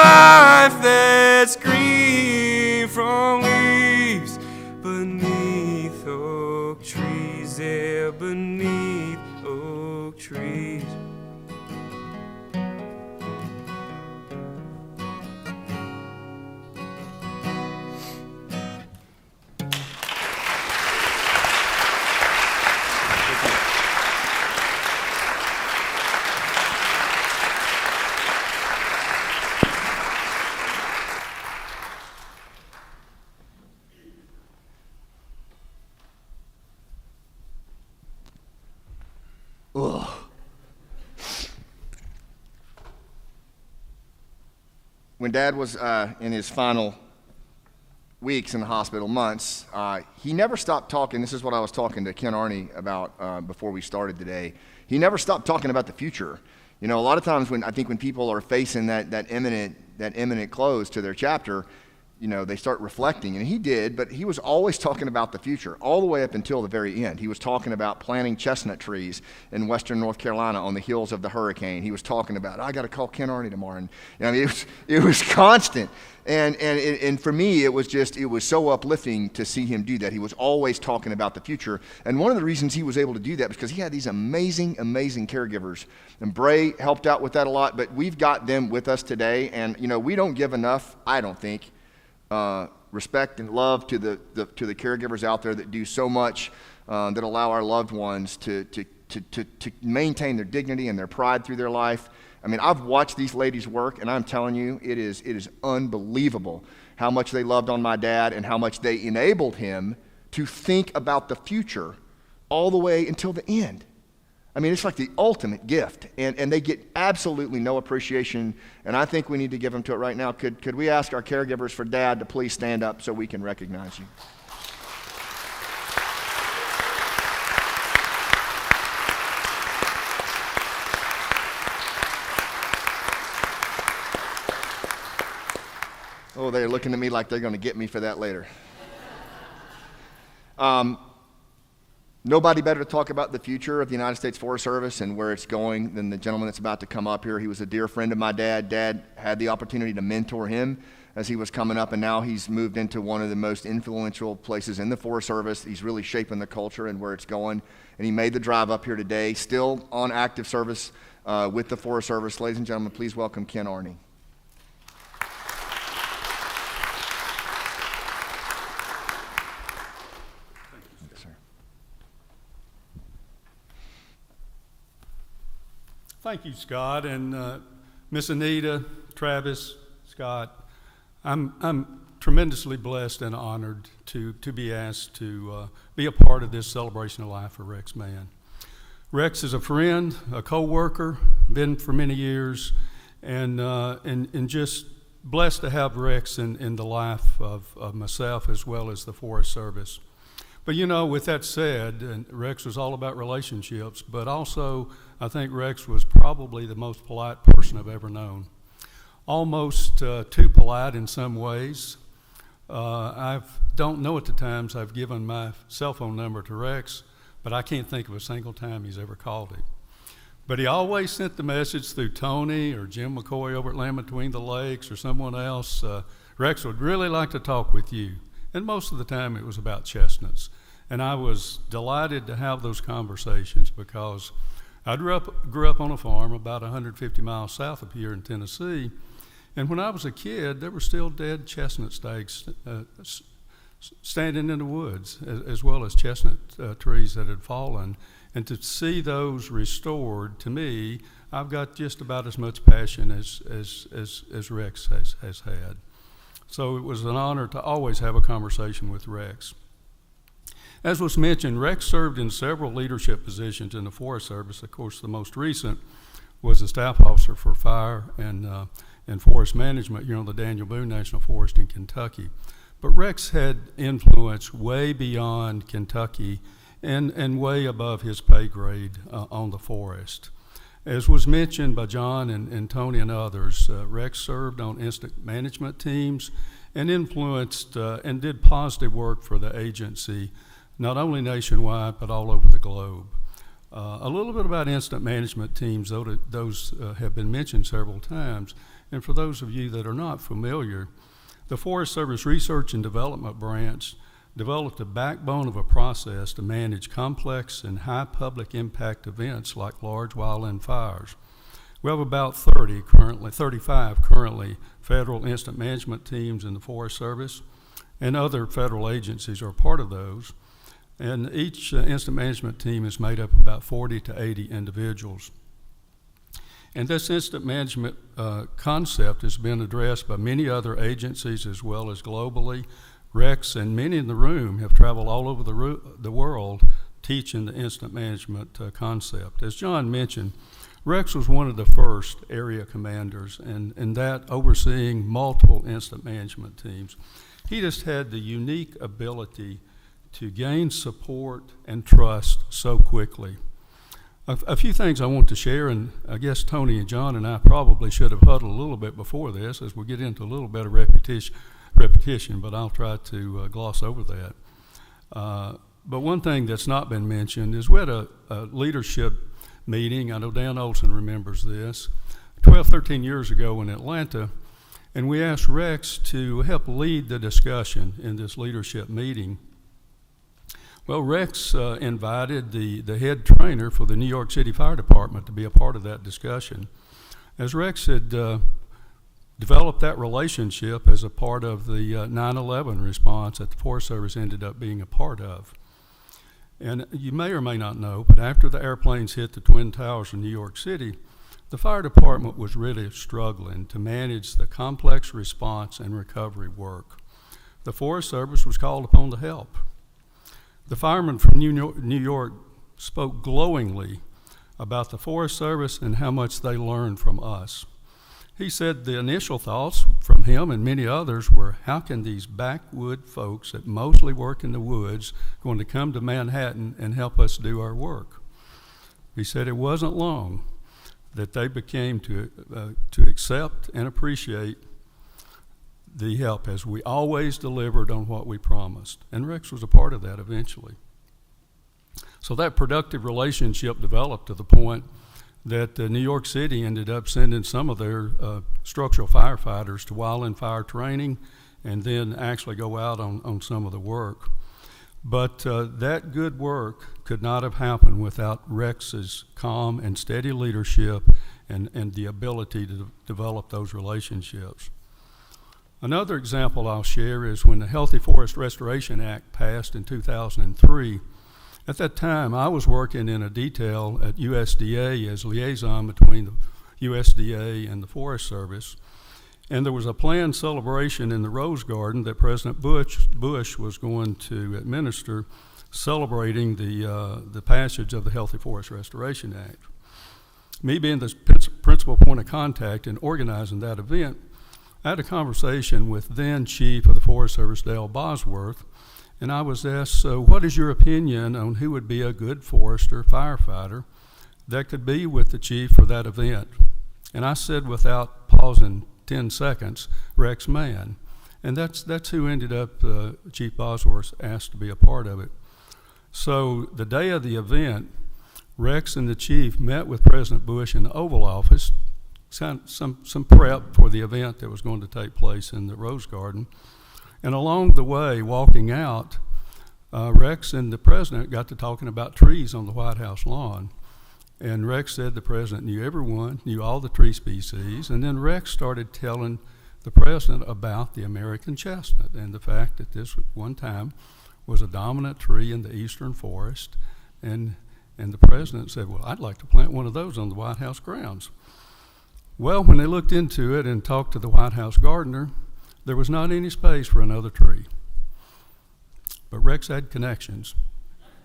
life that's green from leaves beneath oak trees, yeah, beneath oak trees. Ugh. When Dad was in his final weeks in the hospital, months, he never stopped talking. This is what I was talking to Ken Arney about before we started today. He never stopped talking about the future. You know, a lot of times when people are facing that imminent close to their chapter, you know, they start reflecting, and he did, but he was always talking about the future, all the way up until the very end. He was talking about planting chestnut trees in western North Carolina on the heels of the hurricane. He was talking about, I got to call Ken Arney tomorrow, and I mean, it was constant. And for me, it was so uplifting to see him do that. He was always talking about the future, and one of the reasons he was able to do that was because he had these amazing caregivers. And Bray helped out with that a lot, but we've got them with us today, and you know, we don't give enough, I don't think, respect and love to the caregivers out there that do so much, that allow our loved ones to maintain their dignity and their pride through their life. I mean, I've watched these ladies work, and I'm telling you, it is unbelievable how much they loved on my dad and how much they enabled him to think about the future all the way until the end. I mean, it's like the ultimate gift, and they get absolutely no appreciation, and I think we need to give them to it right now. Could we ask our caregivers for Dad to please stand up so we can recognize you? Oh, they're looking at me like they're going to get me for that later. Nobody better to talk about the future of the United States Forest Service and where it's going than the gentleman that's about to come up here. He was a dear friend of my dad. Dad had the opportunity to mentor him as he was coming up, and now he's moved into one of the most influential places in the Forest Service. He's really shaping the culture and where it's going, and he made the drive up here today, still on active service with the Forest Service. Ladies and gentlemen, please welcome Ken Arney. Thank you, Scott, and Miss Anita, Travis, Scott. I'm tremendously blessed and honored to be asked to be a part of this celebration of life for Rex Mann. Rex is a friend, a co-worker, been for many years, and just blessed to have Rex in the life of myself as well as the Forest Service. But you know, with that said, and Rex was all about relationships, but also I think Rex was probably the most polite person I've ever known. Almost too polite in some ways. I don't know at the times I've given my cell phone number to Rex, but I can't think of a single time he's ever called it. But he always sent the message through Tony or Jim McCoy over at Land Between the Lakes or someone else. Rex would really like to talk with you. And most of the time it was about chestnuts. And I was delighted to have those conversations because I grew up on a farm about 150 miles south of here in Tennessee. And when I was a kid, there were still dead chestnut stakes standing in the woods, as well as chestnut trees that had fallen. And to see those restored, to me, I've got just about as much passion as Rex has had. So it was an honor to always have a conversation with Rex. As was mentioned, Rex served in several leadership positions in the Forest Service. Of course, the most recent was a staff officer for fire and forest management here on the Daniel Boone National Forest in Kentucky. But Rex had influence way beyond Kentucky and way above his pay grade on the forest. As was mentioned by John and Tony and others, Rex served on incident management teams and influenced and did positive work for the agency, not only nationwide, but all over the globe. A little bit about incident management teams, those have been mentioned several times. And for those of you that are not familiar, the Forest Service Research and Development Branch developed a backbone of a process to manage complex and high public impact events like large wildland fires. We have about 35 currently federal incident management teams in the Forest Service, and other federal agencies are part of those. And each incident management team is made up of about 40 to 80 individuals. And this incident management concept has been addressed by many other agencies as well as globally. Rex and many in the room have traveled all over the world teaching the incident management concept. As John mentioned, Rex was one of the first area commanders, and that overseeing multiple incident management teams. He just had the unique ability to gain support and trust so quickly. A few things I want to share, and I guess Tony and John and I probably should have huddled a little bit before this as we get into a little bit of repetition, but I'll try to gloss over that. But one thing that's not been mentioned is we had a leadership meeting. I know Dan Olson remembers this, 12, 13 years ago in Atlanta, and we asked Rex to help lead the discussion in this leadership meeting. Well, Rex invited the head trainer for the New York City Fire Department to be a part of that discussion. As Rex had developed that relationship as a part of the 9/11 response that the Forest Service ended up being a part of. And you may or may not know, but after the airplanes hit the Twin Towers in New York City, the fire department was really struggling to manage the complex response and recovery work. The Forest Service was called upon to help. The fireman from New York spoke glowingly about the Forest Service and how much they learned from us. He said the initial thoughts from him and many others were, how can these backwood folks that mostly work in the woods going to come to Manhattan and help us do our work? He said it wasn't long that they became to accept and appreciate the help, as we always delivered on what we promised. And Rex was a part of that eventually. So that productive relationship developed to the point that New York City ended up sending some of their structural firefighters to wildland fire training and then actually go out on some of the work. But that good work could not have happened without Rex's calm and steady leadership and the ability to develop those relationships. Another example I'll share is when the Healthy Forest Restoration Act passed in 2003. At that time, I was working in a detail at USDA as liaison between the USDA and the Forest Service. And there was a planned celebration in the Rose Garden that President Bush was going to administer, celebrating the passage of the Healthy Forest Restoration Act. Me being the principal point of contact in organizing that event, I had a conversation with then Chief of the Forest Service, Dale Bosworth, and I was asked, so what is your opinion on who would be a good forester firefighter that could be with the chief for that event? And I said, without pausing 10 seconds, Rex Mann. And that's who ended up, Chief Bosworth asked to be a part of it. So the day of the event, Rex and the chief met with President Bush in the Oval Office, some prep for the event that was going to take place in the Rose Garden. And along the way, walking out, Rex and the president got to talking about trees on the White House lawn. And Rex said the president knew everyone, knew all the tree species. And then Rex started telling the president about the American chestnut and the fact that this one time was a dominant tree in the eastern forest. And the president said, well, I'd like to plant one of those on the White House grounds. Well, when they looked into it and talked to the White House gardener, there was not any space for another tree. But Rex had connections.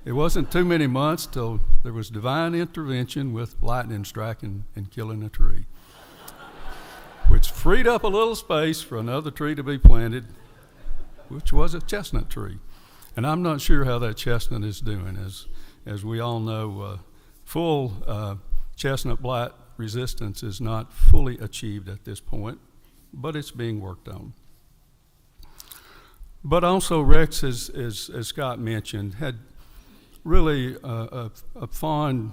It wasn't too many months till there was divine intervention with lightning striking and killing a tree, which freed up a little space for another tree to be planted, which was a chestnut tree. And I'm not sure how that chestnut is doing. As we all know, full chestnut blight resistance is not fully achieved at this point, but it's being worked on. But also Rex, as Scott mentioned, had really a fond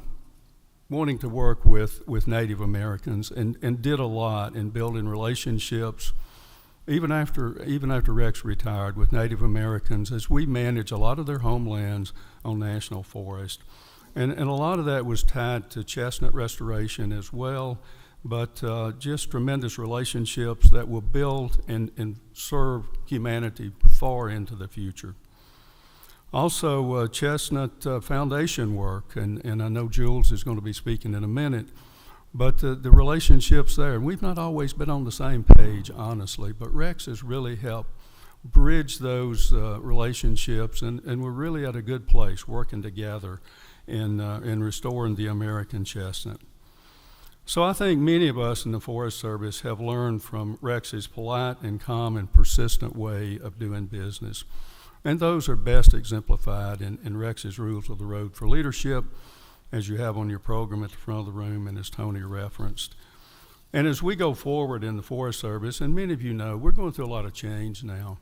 wanting to work with Native Americans and did a lot in building relationships, even after Rex retired, with Native Americans as we manage a lot of their homelands on national forest. And a lot of that was tied to chestnut restoration as well, but just tremendous relationships that will build and serve humanity far into the future. Also, chestnut foundation work, and I know Jules is going to be speaking in a minute, but the relationships there, and we've not always been on the same page, honestly, but Rex has really helped bridge those relationships, and we're really at a good place working together in restoring the American chestnut. So I think many of us in the Forest Service have learned from Rex's polite and calm and persistent way of doing business. And those are best exemplified in Rex's rules of the road for leadership, as you have on your program at the front of the room and as Tony referenced. And as we go forward in the Forest Service, and many of you know, we're going through a lot of change now.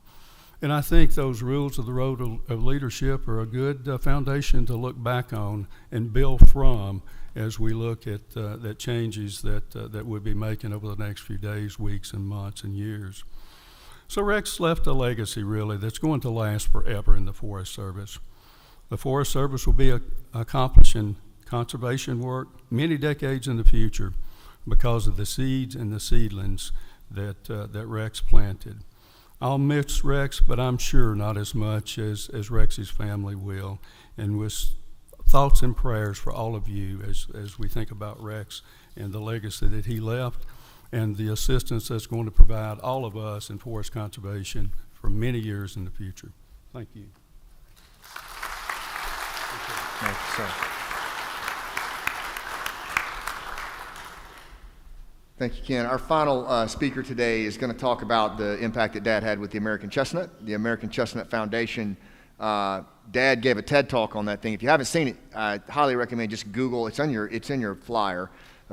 And I think those rules of the road of leadership are a good foundation to look back on and build from as we look at the changes that we'll be making over the next few days, weeks, and months and years. So Rex left a legacy, really, that's going to last forever in the Forest Service. The Forest Service will be accomplishing conservation work many decades in the future because of the seeds and the seedlings that Rex planted. I'll miss Rex, but I'm sure not as much as Rex's family will. And with thoughts and prayers for all of you as we think about Rex and the legacy that he left and the assistance that's going to provide all of us in forest conservation for many years in the future. Thank you. Thank you, sir. Thank you, Ken. Our final speaker today is going to talk about the impact that Dad had with the American Chestnut. The American Chestnut Foundation, Dad gave a TED Talk on that thing. If you haven't seen it, I highly recommend just Google. It's in your flyer.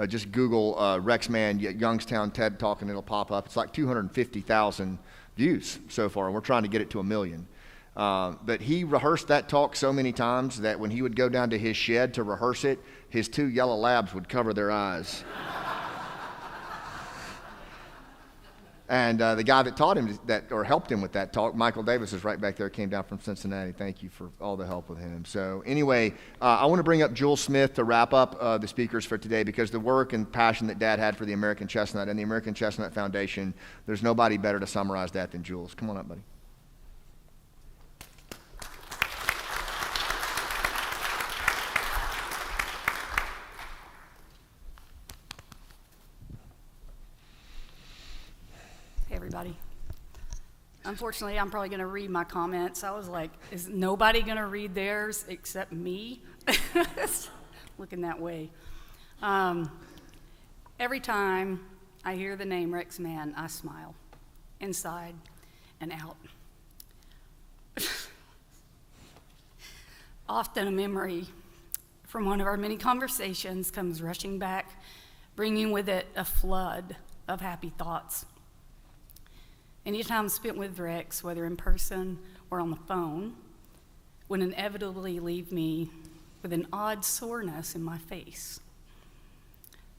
Just Google Rex Mann Youngstown TED Talk and it'll pop up. It's like 250,000 views so far, and we're trying to get it to 1 million. But he rehearsed that talk so many times that when he would go down to his shed to rehearse it, his 2 yellow labs would cover their eyes. And the guy that taught him that, or helped him with that talk, Michael Davis, is right back there, came down from Cincinnati. Thank you for all the help with him. So anyway, I want to bring up Jewel Smith to wrap up the speakers for today, because the work and passion that Dad had for the American Chestnut and the American Chestnut Foundation, there's nobody better to summarize that than Jules. Come on up, buddy. Everybody. Unfortunately, I'm probably going to read my comments. I was like, is nobody going to read theirs except me? Looking that way. Every time I hear the name Rex Mann, I smile, inside and out. Often a memory from one of our many conversations comes rushing back, bringing with it a flood of happy thoughts. Any time spent with Rex, whether in person or on the phone, would inevitably leave me with an odd soreness in my face.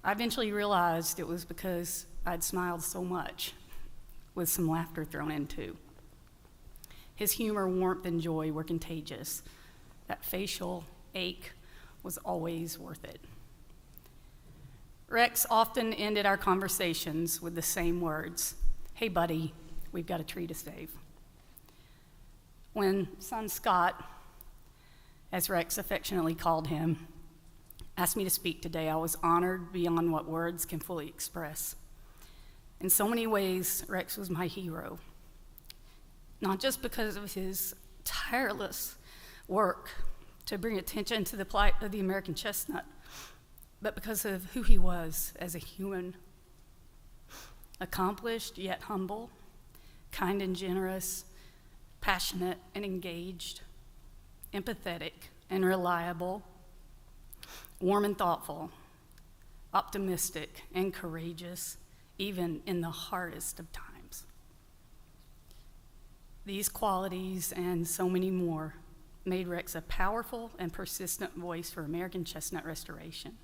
I eventually realized it was because I'd smiled so much, with some laughter thrown in too. His humor, warmth, and joy were contagious. That facial ache was always worth it. Rex often ended our conversations with the same words, "Hey buddy, we've got a tree to save." When son Scott, as Rex affectionately called him, asked me to speak today, I was honored beyond what words can fully express. In so many ways, Rex was my hero, not just because of his tireless work to bring attention to the plight of the American chestnut, but because of who he was as a human. Accomplished yet humble, kind and generous, passionate and engaged, empathetic and reliable, warm and thoughtful, optimistic and courageous, even in the hardest of times. These qualities and so many more made Rex a powerful and persistent voice for American chestnut restoration.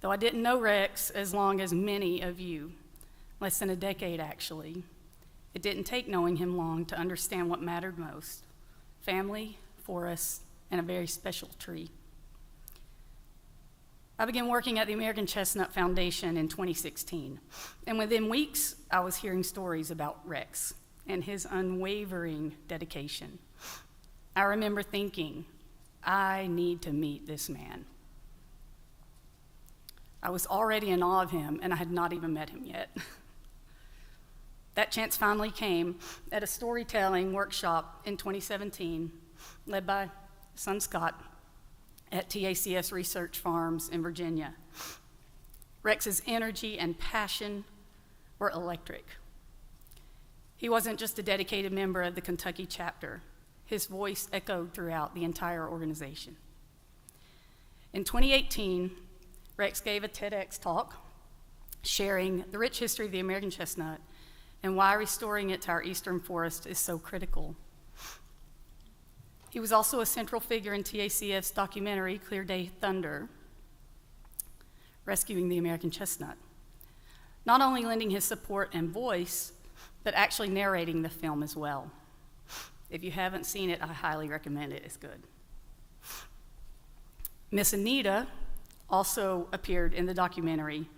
Though I didn't know Rex as long as many of you, less than a decade actually, it didn't take knowing him long to understand what mattered most: family, forests, and a very special tree. I began working at the American Chestnut Foundation in 2016, and within weeks, I was hearing stories about Rex and his unwavering dedication. I remember thinking, I need to meet this man. I was already in awe of him, and I had not even met him yet. That chance finally came at a storytelling workshop in 2017, led by son Scott at TACS Research Farms in Virginia. Rex's energy and passion were electric. He wasn't just a dedicated member of the Kentucky chapter. His voice echoed throughout the entire organization. In 2018, Rex gave a TEDx talk sharing the rich history of the American chestnut and why restoring it to our eastern forest is so critical. He was also a central figure in TACF's documentary, Clear Day Thunder, Rescuing the American Chestnut, not only lending his support and voice, but actually narrating the film as well. If you haven't seen it, I highly recommend it. It's good. Miss Anita also appeared in the documentary,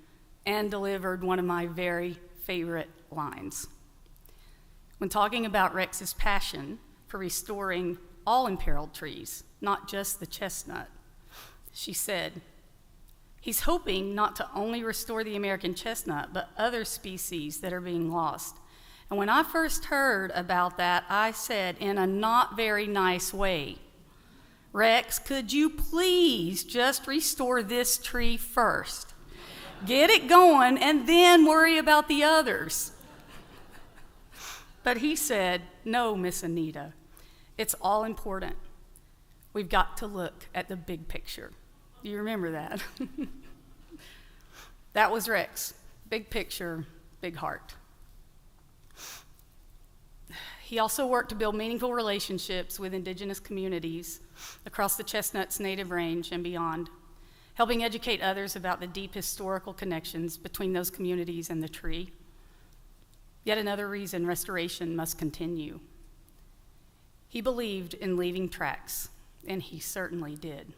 and delivered one of my very favorite lines. When talking about Rex's passion for restoring all imperiled trees, not just the chestnut, she said, "He's hoping not to only restore the American chestnut, but other species that are being lost." And when I first heard about that, I said in a not very nice way, "Rex, could you please just restore this tree first? Get it going and then worry about the others." But he said, "No, Miss Anita, it's all important. We've got to look at the big picture." Do you remember that? That was Rex. Big picture, big heart. He also worked to build meaningful relationships with indigenous communities across the Chestnut's native range and beyond, helping educate others about the deep historical connections between those communities and the tree. Yet another reason restoration must continue. He believed in leaving tracks, and he certainly did.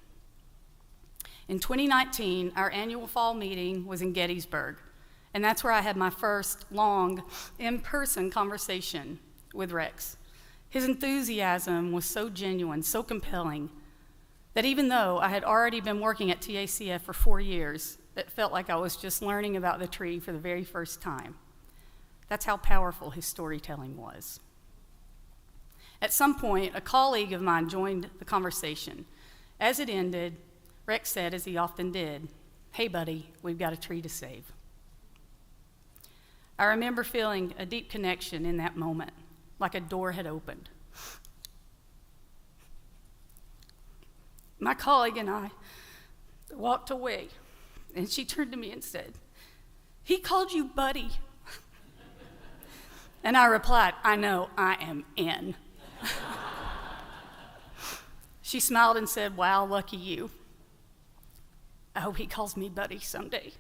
In 2019, our annual fall meeting was in Gettysburg, and that's where I had my first long, in-person conversation with Rex. His enthusiasm was so genuine, so compelling, that even though I had already been working at TACF for 4 years, it felt like I was just learning about the tree for the very first time. That's how powerful his storytelling was. At some point, a colleague of mine joined the conversation. As it ended, Rex said, as he often did, "Hey, buddy, we've got a tree to save." I remember feeling a deep connection in that moment, like a door had opened. My colleague and I walked away, and she turned to me and said, "He called you buddy." And I replied, "I know, I am in." She smiled and said, "Wow, lucky you. I hope he calls me buddy someday."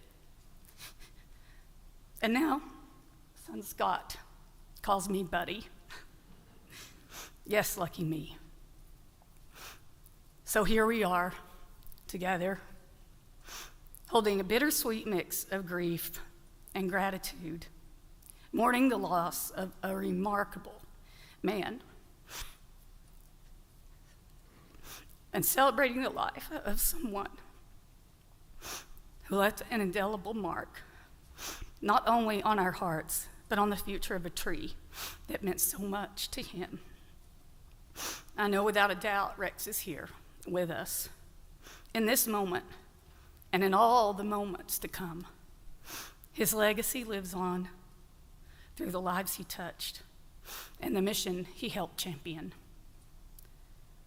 And now, son Scott calls me buddy. Yes, lucky me. So here we are, together, holding a bittersweet mix of grief and gratitude, mourning the loss of a remarkable man, and celebrating the life of someone who left an indelible mark, not only on our hearts, but on the future of a tree that meant so much to him. I know without a doubt Rex is here with us in this moment and in all the moments to come. His legacy lives on through the lives he touched and the mission he helped champion.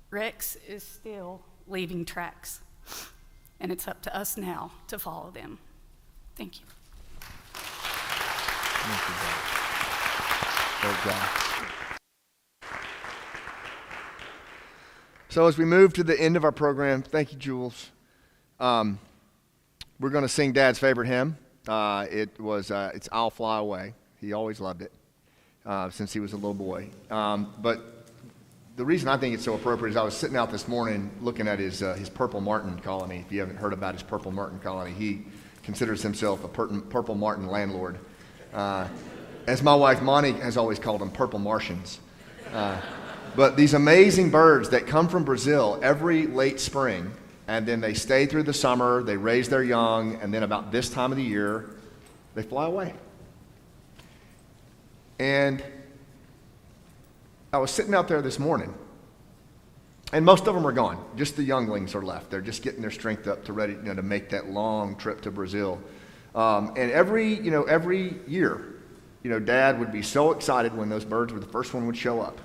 Rex is still leaving tracks, and it's up to us now to follow them. Thank you. Thank you, God. Great job. So as we move to the end of our program, thank you, Jules. We're going to sing Dad's favorite hymn. It's "I'll Fly Away." He always loved it since he was a little boy. But the reason I think it's so appropriate is I was sitting out this morning looking at his purple martin colony. If you haven't heard about his purple martin colony, he considers himself a purple martin landlord. As my wife Monty has always called them, purple Martians. But these amazing birds that come from Brazil every late spring, and then they stay through the summer, they raise their young, and then about this time of the year, they fly away. And I was sitting out there this morning, and most of them are gone. Just the younglings are left. They're just getting their strength up to make that long trip to Brazil. And every year, Dad would be so excited when those birds were the first one would show up,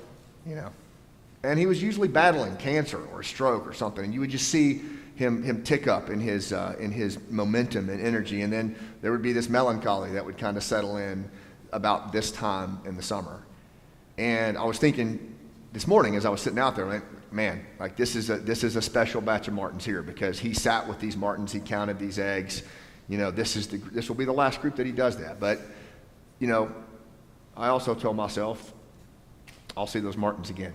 And he was usually battling cancer or a stroke or something, and you would just see him tick up in his momentum and energy, and then there would be this melancholy that would kind of settle in about this time in the summer. And I was thinking this morning as I was sitting out there, like, man, like this is a special batch of martins here, because he sat with these martins, he counted these eggs. This will be the last group that he does that. But I also told myself, I'll see those martins again.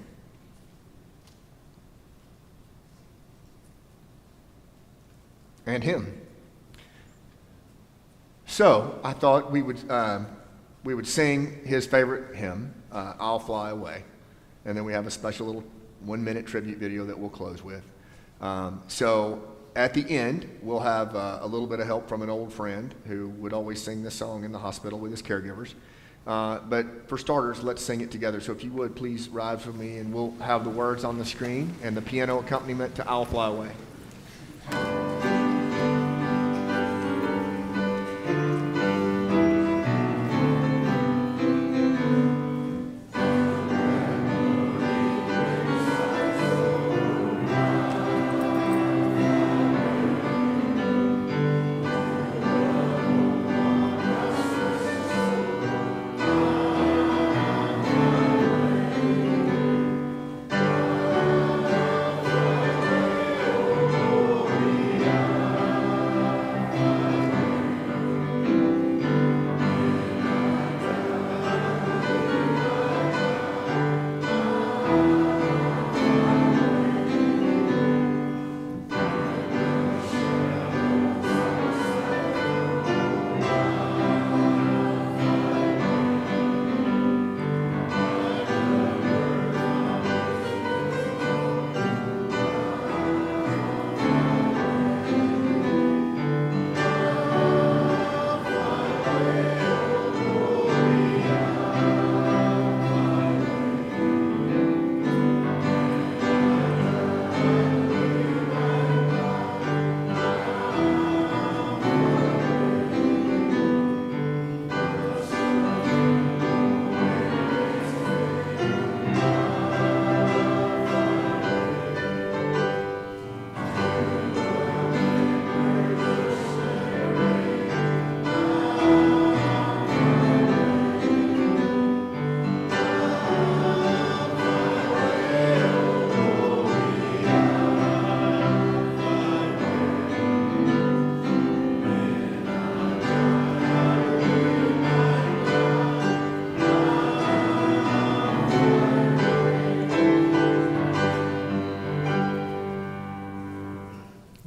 And him. So I thought we would sing his favorite hymn, I'll Fly Away. And then we have a special little 1-minute tribute video that we'll close with. So at the end, we'll have a little bit of help from an old friend who would always sing this song in the hospital with his caregivers. But for starters, let's sing it together. So if you would, please rise with me, and we'll have the words on the screen and the piano accompaniment to I'll Fly Away.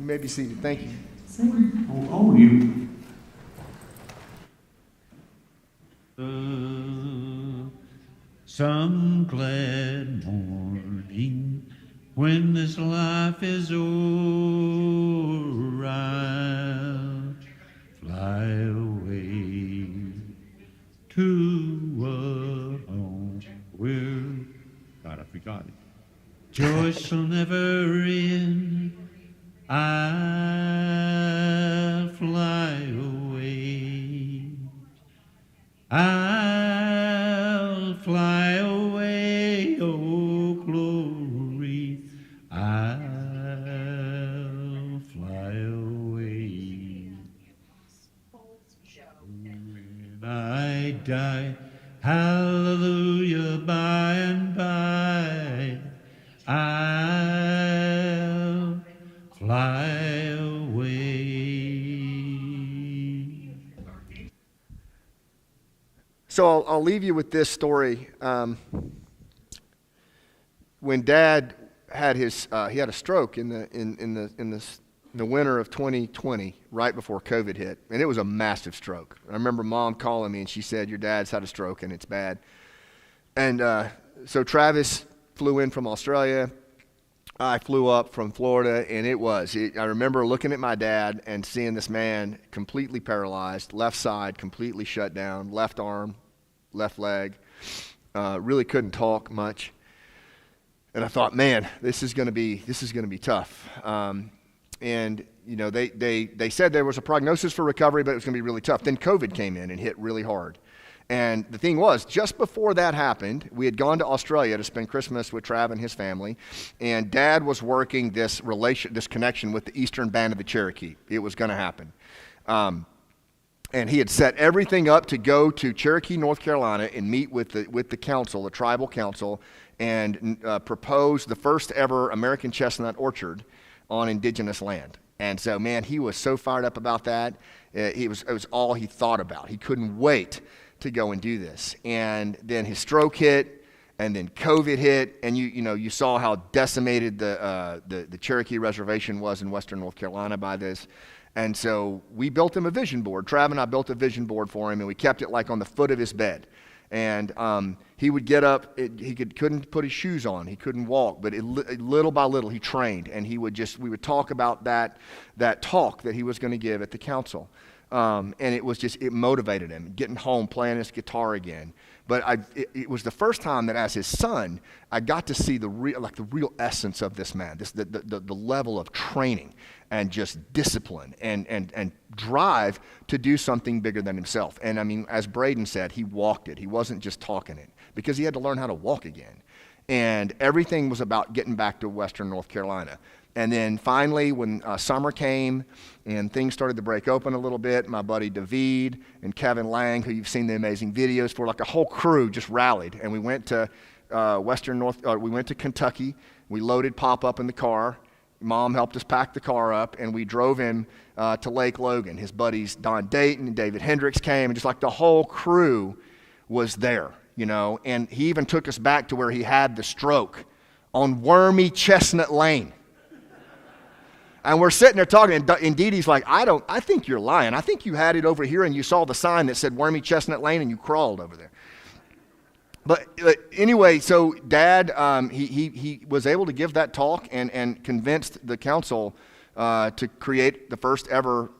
You may be seated. Thank you. Oh, you. Some glad morning when this life is o'er, I'll fly away to a home where, God, I forgot it. Joy shall never end. I'll fly away. I'll fly away, oh glory. I'll fly away. When I die, hallelujah, by and by, I'll fly away. So I'll leave you with this story. When Dad had he had a stroke in the winter of 2020, right before COVID hit, and it was a massive stroke. I remember Mom calling me, and she said, "Your dad's had a stroke, and it's bad." And so Travis flew in from Australia. I flew up from Florida, and I remember looking at my dad and seeing this man completely paralyzed, left side completely shut down, left arm, left leg, really couldn't talk much. And I thought, man, this is going to be tough. And you know, they said there was a prognosis for recovery, but it was going to be really tough. Then COVID came in and hit really hard. And the thing was, just before that happened, we had gone to Australia to spend Christmas with Trav and his family, and Dad was working this connection with the Eastern Band of the Cherokee. It was going to happen. And he had set everything up to go to Cherokee, North Carolina, and meet with the council, the tribal council, and propose the first ever American chestnut orchard on indigenous land. And so, man, he was so fired up about that. It was all he thought about. He couldn't wait to go and do this. And then his stroke hit, and then COVID hit, and you saw how decimated the Cherokee Reservation was in western North Carolina by this. And so we built him a vision board. Trav and I built a vision board for him, and we kept it like on the foot of his bed. And he would get up, he couldn't put his shoes on, he couldn't walk, but little by little he trained, and we would talk about that talk that he was going to give at the council. And it motivated him, getting home, playing his guitar again. But it was the first time that as his son, I got to see the real essence of this man, the level of training and just discipline and drive to do something bigger than himself. And I mean, as Braden said, he walked it. He wasn't just talking it, because he had to learn how to walk again. And everything was about getting back to western North Carolina. And then finally, when summer came and things started to break open a little bit, my buddy David and Kevin Lang, who you've seen the amazing videos for, like a whole crew just rallied. And we went to we went to Kentucky. We loaded Pop up in the car. Mom helped us pack the car up, and we drove him to Lake Logan. His buddies Don Dayton and David Hendricks came, and just like the whole crew was there, And he even took us back to where he had the stroke on wormy Chestnut Lane. And we're sitting there talking, and Dee Dee's like, I think you're lying. I think you had it over here and you saw the sign that said Wormy Chestnut Lane and you crawled over there. But anyway, so Dad, he was able to give that talk and convinced the council to create the first ever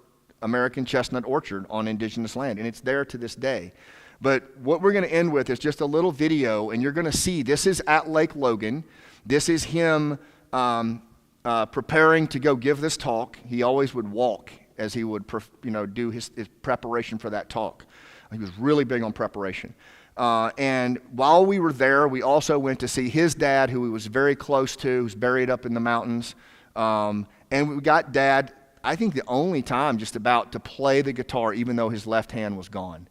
American chestnut orchard on indigenous land. And it's there to this day. But what we're going to end with is just a little video, and you're going to see this is at Lake Logan. This is him preparing to go give this talk. He always would walk as he would do his preparation for that talk. He was really big on preparation. And while we were there, we also went to see his dad, who he was very close to, who's buried up in the mountains. And we got Dad, I think the only time just about to play the guitar, even though his left hand was gone.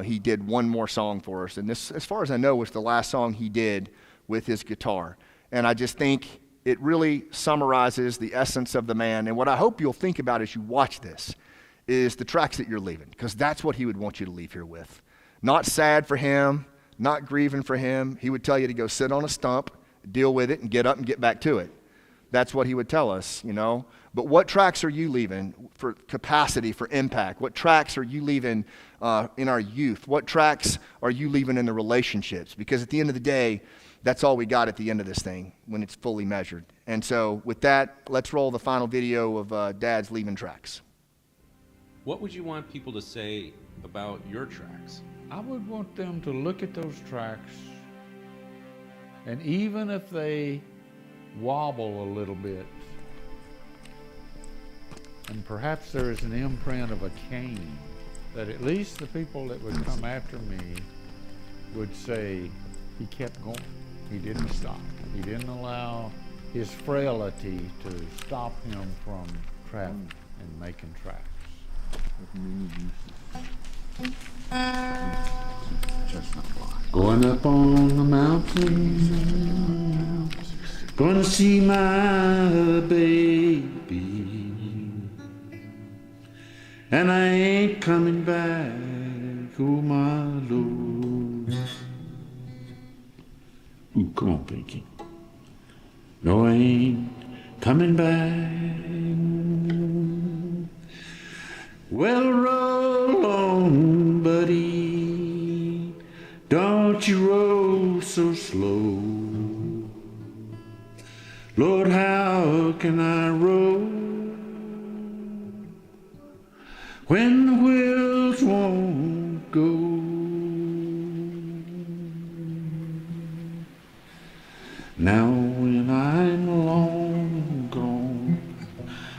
He did one more song for us. And this, as far as I know, was the last song he did with his guitar. And I just think it really summarizes the essence of the man. And what I hope you'll think about as you watch this is the tracks that you're leaving, because that's what he would want you to leave here with. Not sad for him, not grieving for him. He would tell you to go sit on a stump, deal with it, and get up and get back to it. That's what he would tell us, But what tracks are you leaving for capacity, for impact? What tracks are you leaving in our youth? What tracks are you leaving in the relationships? Because at the end of the day, that's all we got at the end of this thing when it's fully measured. And so with that, let's roll the final video of Dad's leaving tracks. What would you want people to say about your tracks? I would want them to look at those tracks, and even if they wobble a little bit, and perhaps there is an imprint of a cane, that at least the people that would come after me would say, he kept going. He didn't stop. He didn't allow his frailty to stop him from traveling and making tracks. Going up on the mountain, gonna see my baby, and I ain't coming back, oh my Lord. Ooh, come on, Pinky. No, I ain't coming back. Well, roll on, buddy. Don't you roll so slow. Lord, how can I roll when the wheels won't go? Now when I'm long gone,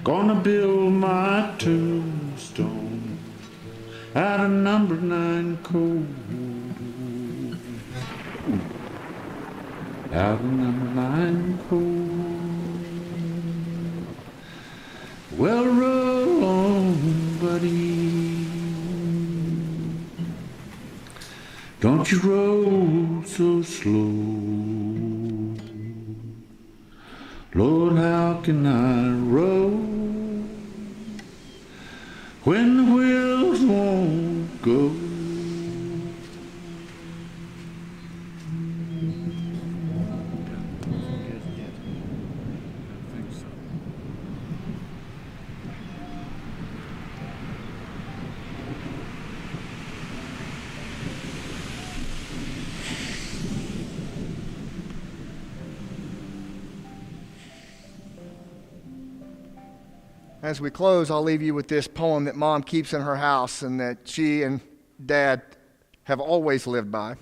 gonna build my tombstone out of number 9 coal. Out of number 9 coal. Well, roll on, buddy. Don't you roll so slow. Lord, how can I roll when the wheels won't go? As we close, I'll leave you with this poem that Mom keeps in her house and that she and Dad have always lived by.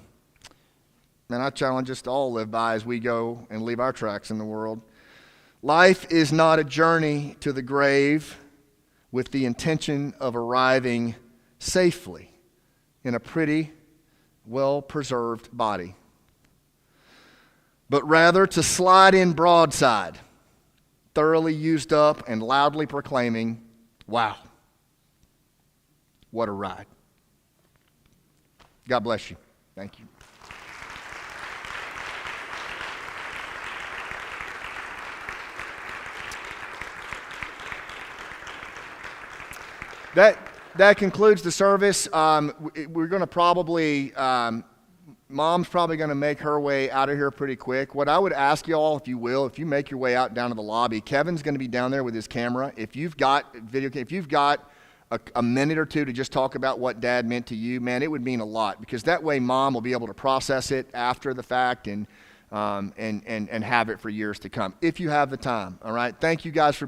And I challenge us to all live by as we go and leave our tracks in the world. Life is not a journey to the grave with the intention of arriving safely in a pretty, well-preserved body, but rather to slide in broadside, thoroughly used up and loudly proclaiming, wow, what a ride. God bless you. Thank you. That concludes the service. We're going to probably, Mom's probably going to make her way out of here pretty quick. What I would ask you all, if you will, if you make your way out down to the lobby, Kevin's going to be down there with his camera. If you've got if you've got a minute or two to just talk about what Dad meant to you, man, it would mean a lot, because that way Mom will be able to process it after the fact and have it for years to come, if you have the time. All right. Thank you guys for